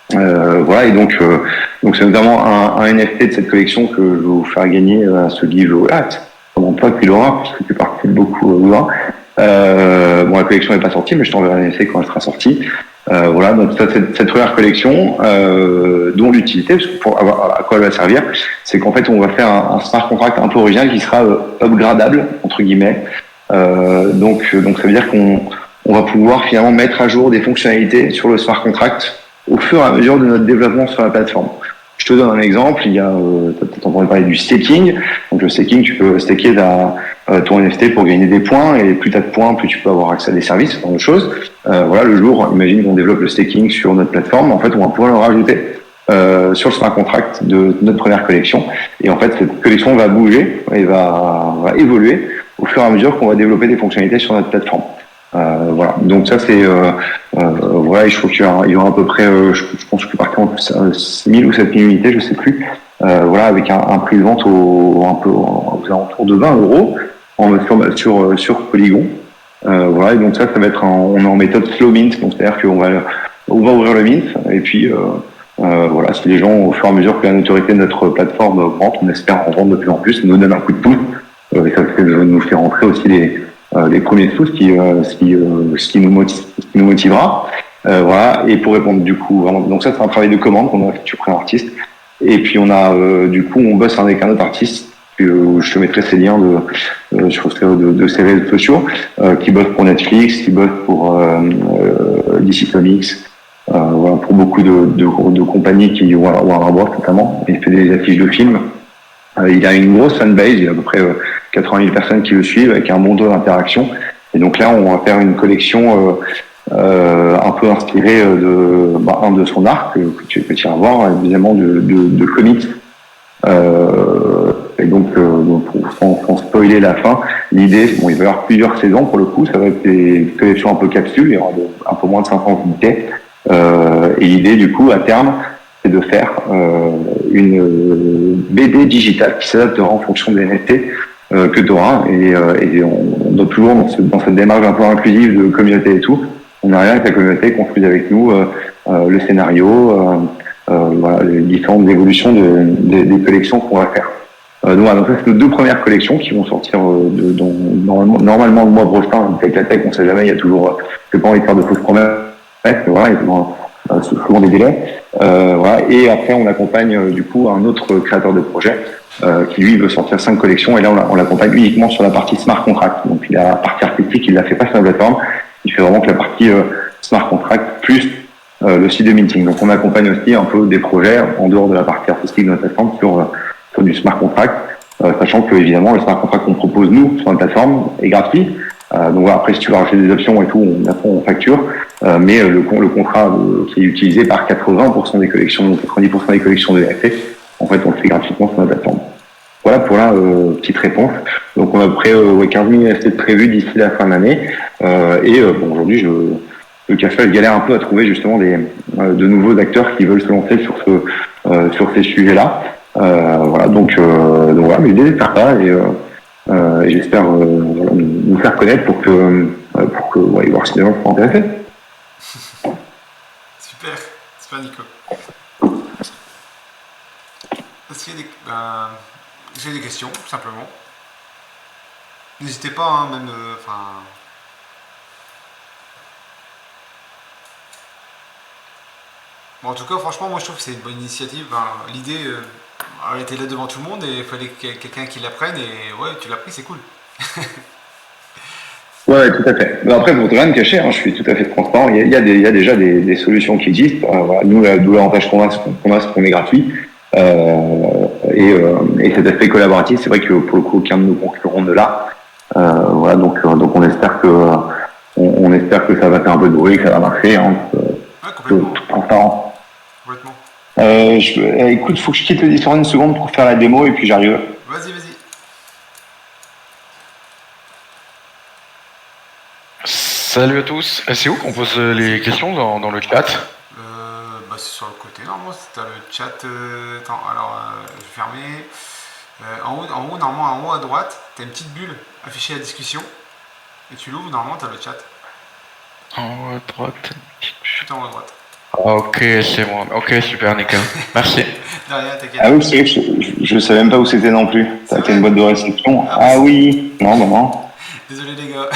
Voilà, et donc c'est notamment un NFT de cette collection que je vais vous faire gagner à ce livre-là. Comment toi tu l'auras, puisque tu participes beaucoup là. La collection n'est pas sortie, mais je t'enverrai un essai quand elle sera sortie. Voilà, donc ça, cette première collection, dont l'utilité, parce que à quoi elle va servir, c'est qu'en fait on va faire un smart contract un peu original qui sera upgradable entre guillemets. Donc ça veut dire qu'on va pouvoir finalement mettre à jour des fonctionnalités sur le smart contract au fur et à mesure de notre développement sur la plateforme. Je te donne un exemple, tu as peut-être entendu parler du staking. Donc le staking, tu peux staker ton NFT pour gagner des points, et plus tu as de points, plus tu peux avoir accès à des services, ce genre de choses. Voilà, le jour, imagine qu'on développe le staking sur notre plateforme, en fait on va pouvoir le rajouter sur le smart contract de notre première collection. Et en fait cette collection va bouger et va évoluer au fur et à mesure qu'on va développer des fonctionnalités sur notre plateforme. Voilà. Donc ça c'est voilà, et je trouve qu'il y aura à peu près, je pense que par contre 6 000 ou 7 000 unités, je sais plus. Voilà, avec un prix de vente un peu aux alentours de 20 euros sur Polygon. Voilà, et donc ça va être on est en méthode slow mint, donc c'est-à-dire qu'on va ouvrir le mint et puis voilà, si les gens, au fur et à mesure que la notoriété de notre plateforme augmente, on espère en vendre de plus en plus, nous donne un coup de pouce, et ça nous fait rentrer aussi les premiers sous, ce qui nous motivera. Voilà, et pour répondre du coup, vraiment, donc ça c'est un travail de commande qu'on a effectué auprès d'un artiste. Et puis on a du coup on bosse avec un autre artiste. Je te mettrai ces liens de ses réseaux sociaux, qui bosse pour Netflix, qui bosse pour DC Comics, voilà, pour beaucoup de compagnies qui Warner Bros notamment. Il fait des affiches de films. Il a une grosse fanbase, il y a à peu près 80 000 personnes qui le suivent avec un bon taux d'interaction. Et donc là, on va faire une collection un peu inspirée de son art que tu peux y voir, évidemment de comics. Et donc, sans spoiler la fin, l'idée, il va y avoir plusieurs saisons pour le coup, ça va être des collections un peu capsules, il y aura un peu moins de 500 unités. Et l'idée, du coup, à terme, c'est de faire une BD digitale qui s'adaptera en fonction des NFT que tu auras. Et on doit toujours, dans cette démarche un peu inclusive de communauté et tout, on n'a rien que la communauté construise avec nous le scénario, voilà, les différentes évolutions des collections qu'on va faire. Donc ça, c'est nos 2 premières collections qui vont sortir normalement le mois prochain. Avec la tech, on ne sait jamais, il y a toujours, je n'ai pas envie de faire de fausses promesses, mais voilà, il y a toujours souvent des délais. Voilà. Et après, on accompagne du coup un autre créateur de projet qui lui veut sortir 5 collections, et là on l'accompagne uniquement sur la partie smart contract. Donc il a la partie artistique, il la fait pas sur la plateforme, il fait vraiment que la partie smart contract plus le site de minting. Donc on accompagne aussi un peu des projets en dehors de la partie artistique de notre plateforme sur du smart contract, sachant que évidemment le smart contract qu'on propose nous sur notre plateforme est gratuit. Donc voilà, après si tu veux rajouter des options et tout, on facture, mais le contrat qui est utilisé par 80% des collections, 90% des collections de NFT, en fait on le fait gratuitement sur notre plateforme. Voilà pour la petite réponse. Donc on a à peu près 15 000 NFT de prévus d'ici la fin de l'année. Bon, aujourd'hui, le café galère un peu à trouver justement de nouveaux acteurs qui veulent se lancer sur ces sujets-là. Voilà, donc voilà, mais l'idée est de faire ça et j'espère voilà, nous faire connaître pour que voir si les gens sont intéressés. Super Nico. Est-ce qu'il y a j'ai des questions, tout simplement. N'hésitez pas, hein, même, Bon, en tout cas, franchement, moi je trouve que c'est une bonne initiative. L'idée, elle était là devant tout le monde et il fallait quelqu'un qui l'apprenne, et ouais, tu l'as pris, c'est cool. Ouais, tout à fait. Mais après, pour rien me cacher, hein, je suis tout à fait transparent. Il y a déjà des solutions qui existent. Voilà, nous, l'avantage qu'on a, c'est qu'on est gratuit. Et cet aspect collaboratif, c'est vrai que pour le coup, aucun de nos concurrents ne l'a. Voilà, donc on espère que ça va faire un peu de bruit, que ça va marcher. Hein, Ouais, complètement. tout transparent. Complètement. Écoute, faut que je quitte le Discord une seconde pour faire la démo et puis j'arrive. Vas-y. Salut à tous. C'est où qu'on pose les questions dans le chat? C'est sur le côté, normalement, c'est le chat. Attends, alors, je vais fermer. En haut, normalement, en haut à droite, tu as une petite bulle affichée à discussion. Et tu l'ouvres, normalement, tu as le chat. En haut à droite. Tout en haut à droite. Ok, c'est bon. Ok, super, nickel. Merci. De rien, t'inquiète. Ah oui, c'est vrai que je savais même pas où c'était non plus. Ça a été une boîte de réception. Ah oui. Non. Désolé les gars.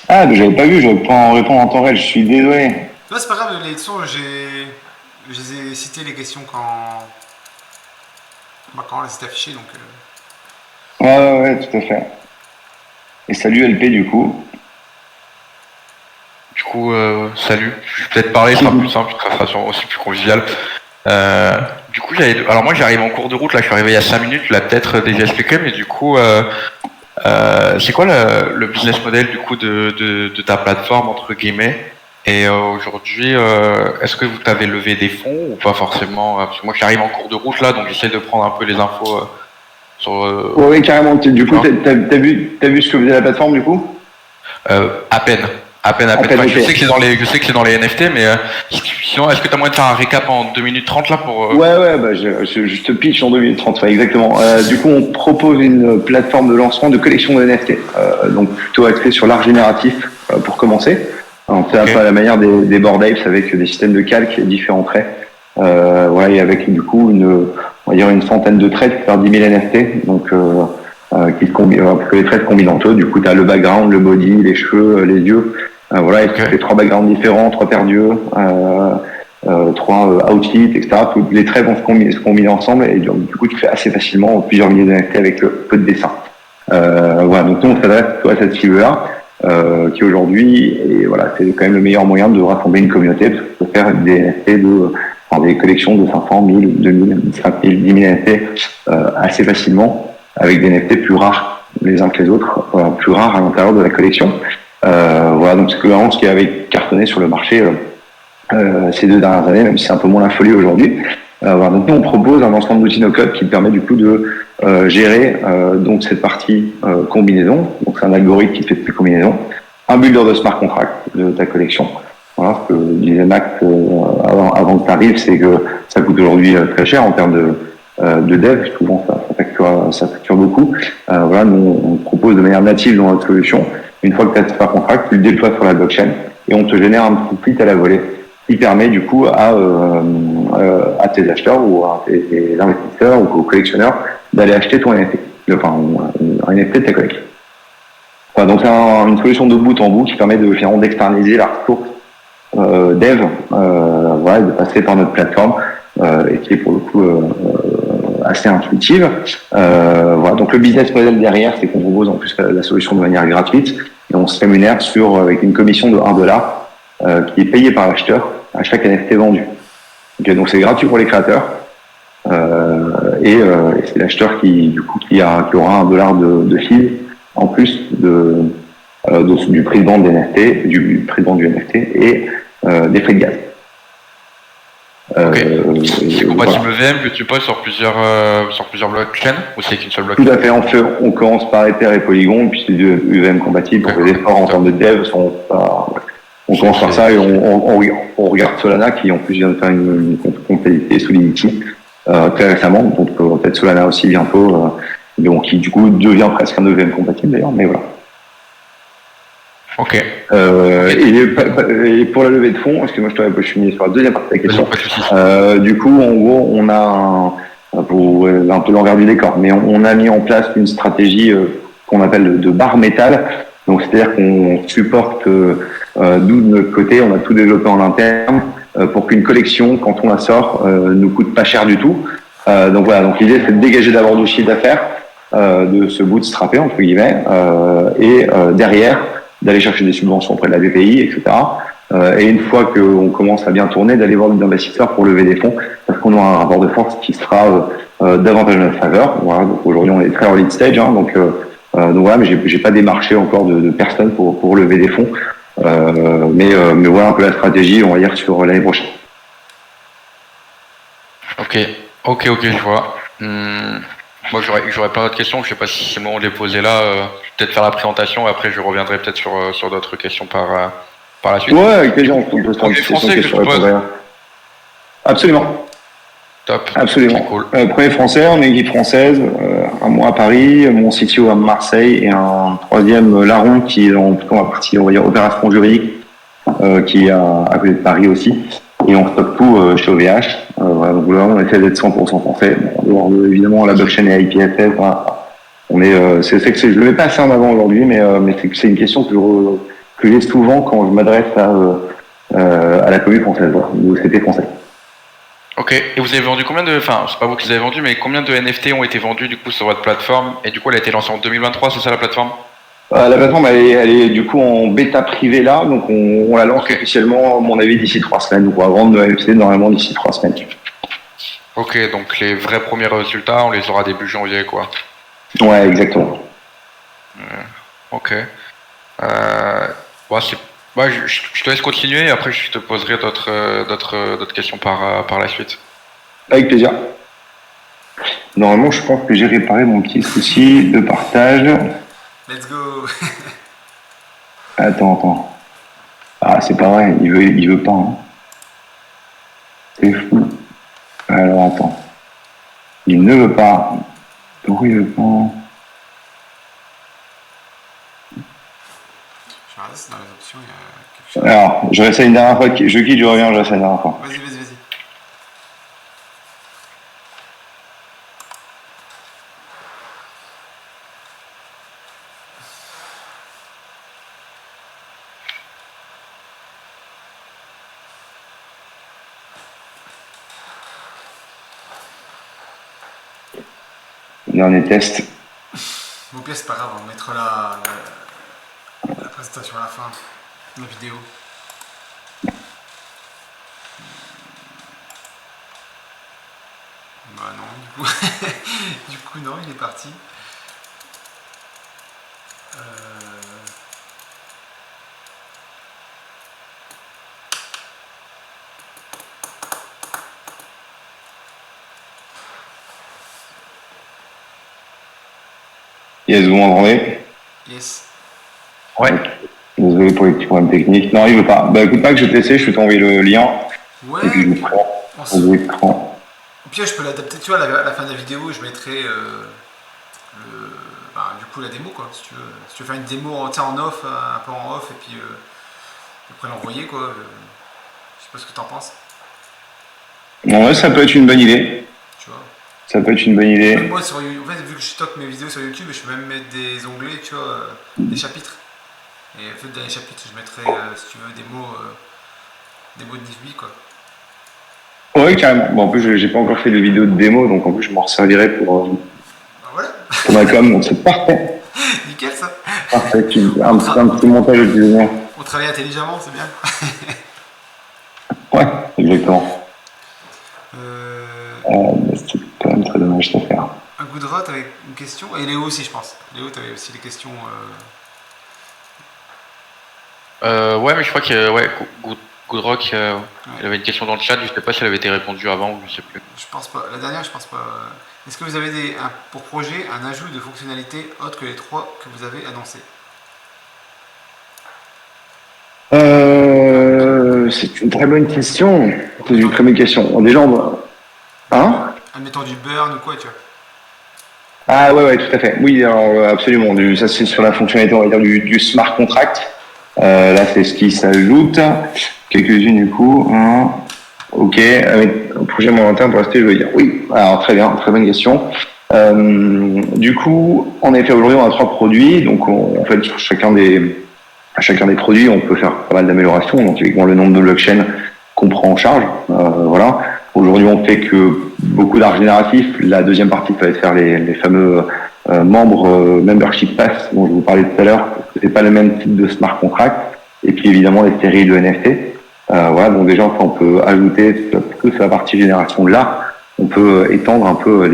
Ah, mais j'avais pas vu, j'aurais pas en répondre en temps réel, je suis désolé. Non, c'est pas grave, les leçons, je les ai citées les questions quand elles étaient affichées, donc... Ouais, tout à fait. Et salut LP du coup. Du coup, salut. Je vais peut-être parler, ce sera plus simple, ça sera aussi plus convivial. Du coup, alors moi j'arrive en cours de route, là je suis arrivé il y a 5 minutes, tu l'as peut-être déjà expliqué, mais du coup, c'est quoi le business model du coup de ta plateforme entre guillemets? Et aujourd'hui, est-ce que vous avez levé des fonds ou pas forcément? Parce que moi j'arrive en cours de route là, donc j'essaie de prendre un peu les infos Oui, carrément. Du coup, Non. t'as vu ce que faisait la plateforme, du coup? À peine. Enfin, ok. je sais que c'est dans les NFT, mais sinon, est-ce que tu as moyen de faire un récap en 2 minutes 30 là pour. Ouais, bah, je te pitch en 2 minutes 30, ouais, exactement. Du coup, on propose une plateforme de lancement de collection de NFT. Donc, plutôt axée sur l'art génératif pour commencer. On fait un peu à la manière des Bored Apes avec des systèmes de calque et différents traits. Et avec du coup on va dire une centaine de traits pour faire 10 000 NFT. Donc, qui se combinent, parce que les traits se combinent entre eux. Du coup, tu as le background, le body, les cheveux, les yeux. Et tu fais 3 backgrounds différents, 3 paires d'yeux, 3 outfits, etc. Tous les traits vont se combiner ensemble et du coup, tu fais assez facilement plusieurs milliers de NFT avec peu de dessins. Donc nous, on s'adresse à cette cible-là. Qui aujourd'hui, et voilà, c'est quand même le meilleur moyen de rassembler une communauté, parce qu'on peut faire des NFT des collections de 500, 1000, 2000, 5000, 10 000 NFT assez facilement, avec des NFT plus rares les uns que les autres, plus rares à l'intérieur de la collection. Donc c'est vraiment ce qui avait cartonné sur le marché ces 2 dernières années, même si c'est un peu moins la folie aujourd'hui. Donc nous, on propose un ensemble d'outils no-code qui permet du coup de gérer donc cette partie combinaison. Donc c'est un algorithme qui fait toutes les combinaisons, un builder de smart contract de ta collection. Voilà, ce que disait Max avant que tu arrives, c'est que ça coûte aujourd'hui très cher en termes de dev. Souvent ça facture beaucoup. Nous on propose de manière native dans notre solution. Une fois que tu as ce smart contract, tu le déploies sur la blockchain et on te génère un petit prix à la volée qui permet du coup à tes acheteurs ou à tes investisseurs ou aux collectionneurs d'aller acheter ton NFT, un NFT de ta collection. Donc c'est une solution de bout en bout qui permet d'externaliser la ressource dev, de passer par notre plateforme et qui est pour le coup assez intuitive. Donc le business model derrière, c'est qu'on propose en plus la solution de manière gratuite et on se rémunère avec une commission de $1 qui est payée par l'acheteur à chaque NFT vendu. Donc c'est gratuit pour les créateurs et c'est l'acheteur qui aura $1 de fee en plus du prix de vente des NFT, du prix de vente du NFT et des frais de gaz. C'est compatible VM que tu poses sur plusieurs blockchains ou c'est qu'une seule blockchain? Tout à fait, on commence par Ether et Polygon, puis c'est de UVM compatible. Donc les efforts en termes de dev sont pas. On commence par ça et on regarde Solana qui en plus vient de faire une comptabilité Solidity très récemment, donc peut-être Solana aussi bientôt, donc qui du coup devient presque un EVM compatible d'ailleurs, mais voilà. Ok. Et pour la levée de fonds, parce que moi je suis mis sur la deuxième partie de la question. Du coup, en gros, on a pour un peu l'envers du décor, mais on a mis en place une stratégie qu'on appelle de barre métal. Donc c'est-à-dire qu'on supporte, nous de notre côté, on a tout développé en interne pour qu'une collection, quand on la sort, nous coûte pas cher du tout. Donc l'idée c'est de dégager d'abord du chiffre d'affaires, de se bootstrapper entre guillemets, et derrière d'aller chercher des subventions auprès de la BPI, etc. Et une fois qu'on commence à bien tourner, d'aller voir des investisseurs pour lever des fonds, parce qu'on aura un rapport de force qui sera davantage en notre faveur. Voilà, donc aujourd'hui on est très early stage, donc voilà, mais j'ai pas démarché encore de personnes pour lever des fonds, mais voilà un peu la stratégie, on va dire, sur l'année prochaine. Ok, je vois. Moi j'aurais pas d'autres questions, je sais pas si c'est bon de les poser là, je vais peut-être faire la présentation et après je reviendrai peut-être sur d'autres questions par la suite. Ouais, avec plaisir, on peut se prendre une français que je pose. Absolument. Top. Absolument. Cool. Premier français, on est équipe française, un mois à Paris, mon CTO à Marseille et un troisième larron qui est plutôt la partie, on va dire, opération juridique, qui est à côté de Paris aussi. Et on stocke tout chez OVH. Donc là, on essaie d'être 100% français. Bon, évidemment, la blockchain et IPFS, voilà. On est, je le mets pas assez en avant aujourd'hui, mais c'est une question que j'ai souvent quand je m'adresse à la commune française, voilà, ou c'était français. Ok, et vous avez vendu combien c'est pas vous qui les avez vendus, mais combien de NFT ont été vendus du coup sur votre plateforme? Et du coup, elle a été lancée en 2023, c'est ça la plateforme? La plateforme, elle est du coup en bêta privée là, donc on la lance officiellement, à mon avis, d'ici 3 semaines. Donc on va vendre nos NFT normalement d'ici 3 semaines. Ok, donc les vrais premiers résultats, on les aura début janvier, quoi. Ouais, exactement. Ok. Je te laisse continuer et après je te poserai d'autres questions par la suite. Avec plaisir. Normalement, je pense que j'ai réparé mon petit souci de partage. Let's go. Attends. Ah, c'est pas vrai, il veut pas. Hein. C'est fou. Alors, attends. Il ne veut pas. Pourquoi il veut pas? Je regarde si dans les options, il y a quelque chose. Alors, je réessaye une dernière fois. Je quitte, je reviens, je réessaye une dernière fois. Vas-y. Dernier test. Bon, pire, c'est pas grave, on mettra la présentation à la fin, la vidéo. Bah non, du coup non, il est parti. Yes, vous m'entendez? Yes. Ouais. Désolé pour les petits problèmes techniques. Non, il veut pas. Bah écoute pas que je vais te laisser, je vais t'envoyer le lien. Ouais. Et puis je vous prends vos écrans. Puis là, je peux l'adapter, tu vois, à la fin de la vidéo, je mettrai du coup la démo, quoi, si tu veux. Si tu veux faire une démo en off, un peu en off, et puis après l'envoyer, quoi. Je sais pas ce que t'en penses. En vrai, ça peut être une bonne idée. Tu vois. Ça peut être une bonne idée. Même moi, en fait, vu que je stocke mes vidéos sur YouTube, je peux même mettre des onglets, tu vois, des chapitres. Et en fait, dans les chapitres, je mettrai, si tu veux, des mots de Nifby, quoi. Ouais, carrément. Bon, en plus, j'ai pas encore fait de vidéo de démo, donc en plus, je m'en servirai pour Voilà. ma com, donc c'est parfait. Nickel, ça. Parfait. Un petit montage utilisé. On travaille intelligemment, c'est bien. Ouais, exactement. C'est quand même très dommage de faire. Un Goodrot avec une question. Et Léo aussi, je pense. Léo, tu avais aussi des questions. Ouais, mais je crois que Goodrock, il avait une question dans le chat, je sais pas si elle avait été répondue avant ou je sais plus. Je pense pas. La dernière, je pense pas. Est-ce que vous avez pour projet un ajout de fonctionnalités autres que les 3 que vous avez annoncés? C'est une très bonne question. C'est une très bonne question. Déjà, on va... Hein? Admettons du burn ou quoi, tu vois. Ah ouais, tout à fait. Oui, alors, absolument. Ça, c'est sur la fonctionnalité, on va dire, du smart contract. Là, c'est ce qui s'ajoute. Quelques-unes, du coup. Ok. Projet mon interne, pour rester, je veux dire. Oui. Alors, très bien. Très bonne question. Du coup, en effet, aujourd'hui, on a 3 produits. Donc, en fait, sur chacun des produits, on peut faire pas mal d'améliorations. Donc, évidemment, le nombre de blockchains qu'on prend en charge. Voilà. Aujourd'hui, on fait que beaucoup d'art génératif. La deuxième partie, ça va être faire les fameux membres membership pass dont je vous parlais tout à l'heure. C'est pas le même type de smart contract. Et puis évidemment les séries de NFT. Voilà. Donc déjà, on peut ajouter que sur la partie génération là, on peut étendre un peu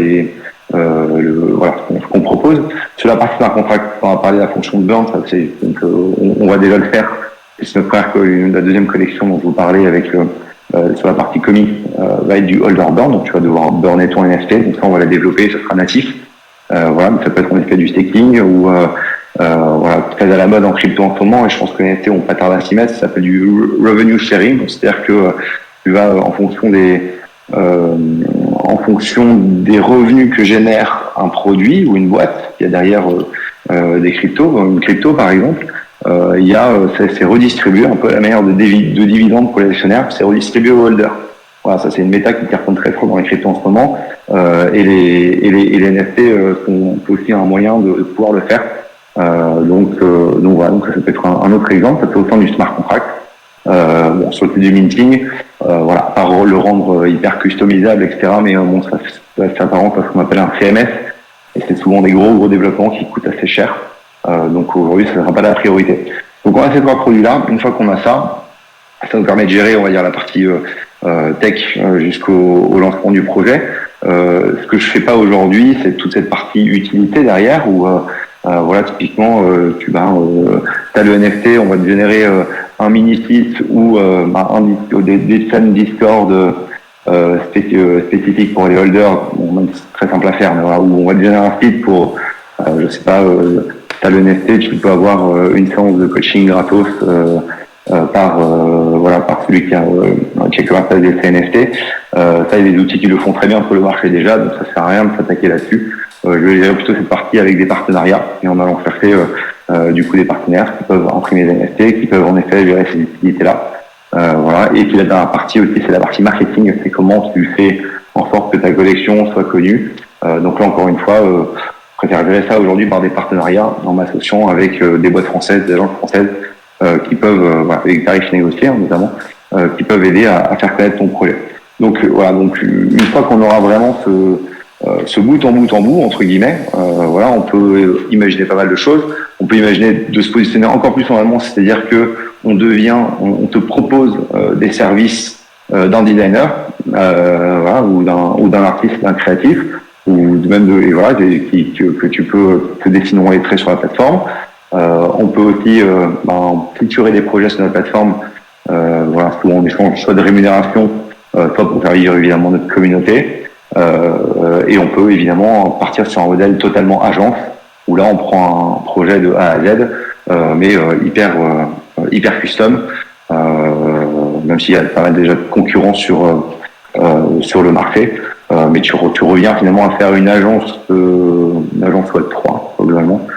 voilà ce qu'on propose. Sur la partie smart contract, on va parler de la fonction de burn. Ça, donc on va déjà le faire. Et c'est notre frère que la deuxième collection dont je vous parlais avec sur la partie comique va être du holder burn, donc tu vas devoir burner ton NFT, donc ça on va la développer, ce sera natif. Voilà, mais ça peut être en effet du staking ou voilà, très à la mode en crypto en ce moment, et je pense que les NFT on pas tarder à s'y mettre, ça s'appelle du revenue sharing, c'est-à-dire que tu vas en fonction des revenus que génère un produit ou une boîte, il y a derrière des cryptos, une crypto par exemple, c'est redistribué un peu à la manière de dividendes pour les actionnaires, c'est redistribué aux holders. Voilà, ça c'est une méta qui cartonne très fort dans les cryptos en ce moment, et les NFT sont aussi un moyen de pouvoir le faire. Donc voilà, donc ça peut être un autre exemple, ça peut être au sein du smart contract. Sur le type du minting, voilà, par le rendre hyper customisable, etc. Mais bon, ça s'apparente à ce qu'on appelle un CMS, et c'est souvent des gros développements qui coûtent assez cher. Donc aujourd'hui, ça ne sera pas la priorité. Donc on a ces 3 produits-là. Une fois qu'on a ça nous permet de gérer, on va dire, la partie tech jusqu'au lancement du projet. Ce que je fais pas aujourd'hui, c'est toute cette partie utilité derrière, où voilà, typiquement, t'as le NFT, on va te générer un mini site ou des chaînes Discord spécifique pour les holders, bon, même c'est très simple à faire, mais voilà, où on va te générer un site pour, je sais pas, t'as le NFT, tu peux avoir une séance de coaching gratos par celui qui a commercialisé ces NFT. Ça, il y a des outils qui le font très bien sur le marché déjà, donc ça sert à rien de s'attaquer là-dessus. Je vais gérer plutôt cette partie avec des partenariats et en allant chercher du coup des partenaires qui peuvent imprimer des NFT, qui peuvent en effet gérer ces utilités-là. Voilà. Et puis la dernière partie aussi, c'est la partie marketing, c'est comment tu fais en sorte que ta collection soit connue. Donc là, encore une fois, je préfère gérer ça aujourd'hui par des partenariats en m'associant avec des boîtes françaises, des agences françaises qui peuvent, avec des tarifs négociés notamment, qui peuvent aider à faire connaître ton projet. Donc voilà, donc une fois qu'on aura vraiment ce bout en bout entre guillemets, voilà, on peut imaginer pas mal de choses. On peut imaginer de se positionner encore plus en amont, c'est-à-dire que on te propose des services d'un designer, voilà, ou d'un artiste, d'un créatif, ou même que tu peux te dessiner les traits sur la plateforme. On peut aussi featurer des projets sur notre plateforme, voilà, souvent en échange soit de rémunération, soit pour faire vivre évidemment notre communauté. Et on peut évidemment partir sur un modèle totalement agence, où là on prend un projet de A à Z, mais hyper custom, même s'il y a pas mal déjà de concurrents sur le marché, mais tu reviens finalement à faire une agence Web 3 globalement.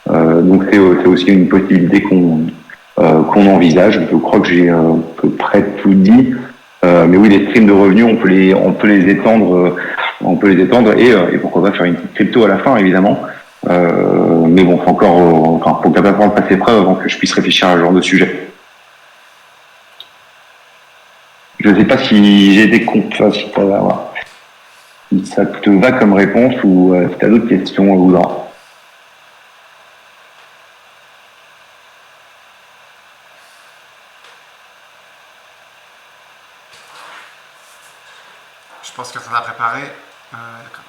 Donc c'est aussi une possibilité qu'on envisage. Je crois que j'ai à peu près tout dit. Mais oui, les streams de revenus, on peut les étendre et pourquoi pas faire une petite crypto à la fin, évidemment. Mais bon, faut que la plateforme fasse ses preuves avant que je puisse réfléchir à ce genre de sujet. Je ne sais pas si j'ai des comptes, si ça te va comme réponse ou si tu as d'autres questions, Oudra. Je pense que ça va préparer. D'accord.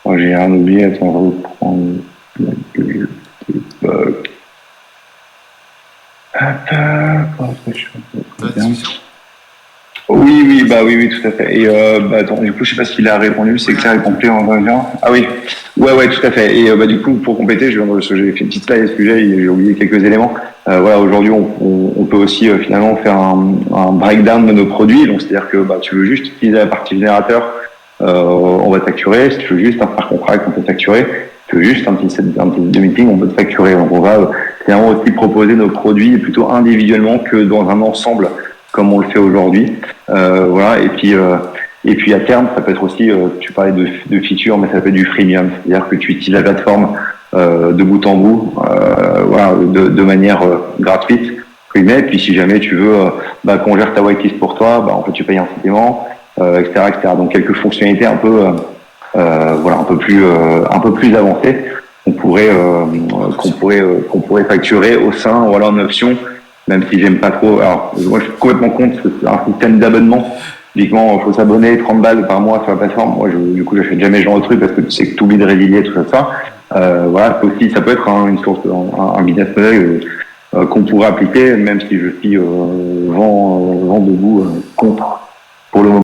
Oh, j'ai rien oublié, attends, on va reprendre oui, tout à fait. Et attends, du coup, je sais pas s'il a répondu, c'est clair et complet en vrai. Ah oui, ouais, tout à fait. Et du coup, pour compléter, j'ai fait une petite slide à ce sujet, j'ai oublié quelques éléments. Voilà, aujourd'hui, on peut aussi finalement faire un breakdown de nos produits. Donc, c'est-à-dire que tu veux juste utiliser la partie générateur, on va te facturer. Si tu veux juste un smart contract, on peut te facturer. Si tu veux juste un petit de meeting, on peut te facturer. Donc, on va finalement aussi proposer nos produits plutôt individuellement que dans un ensemble, comme on le fait aujourd'hui. Voilà. Et puis à terme, ça peut être aussi, tu parlais de features, mais ça peut être du freemium, c'est-à-dire que tu utilises la plateforme de bout en bout, voilà, de manière gratuite. Et puis si jamais tu veux qu'on gère ta whitelist pour toi, en fait tu payes un supplément, etc., etc. Donc quelques fonctionnalités un peu plus avancées qu'on pourrait facturer au sein, voilà, en option. Même si j'aime pas trop. Alors, moi, je suis complètement contre un système d'abonnement. Typiquement, il faut s'abonner 30 balles par mois sur la plateforme. Moi, du coup, j'achète jamais ce genre de truc parce que tu sais que tu oublies de résilier, tout ça. Voilà, ça peut être une source, un business model qu'on pourrait appliquer, même si je suis vent debout contre pour le moment.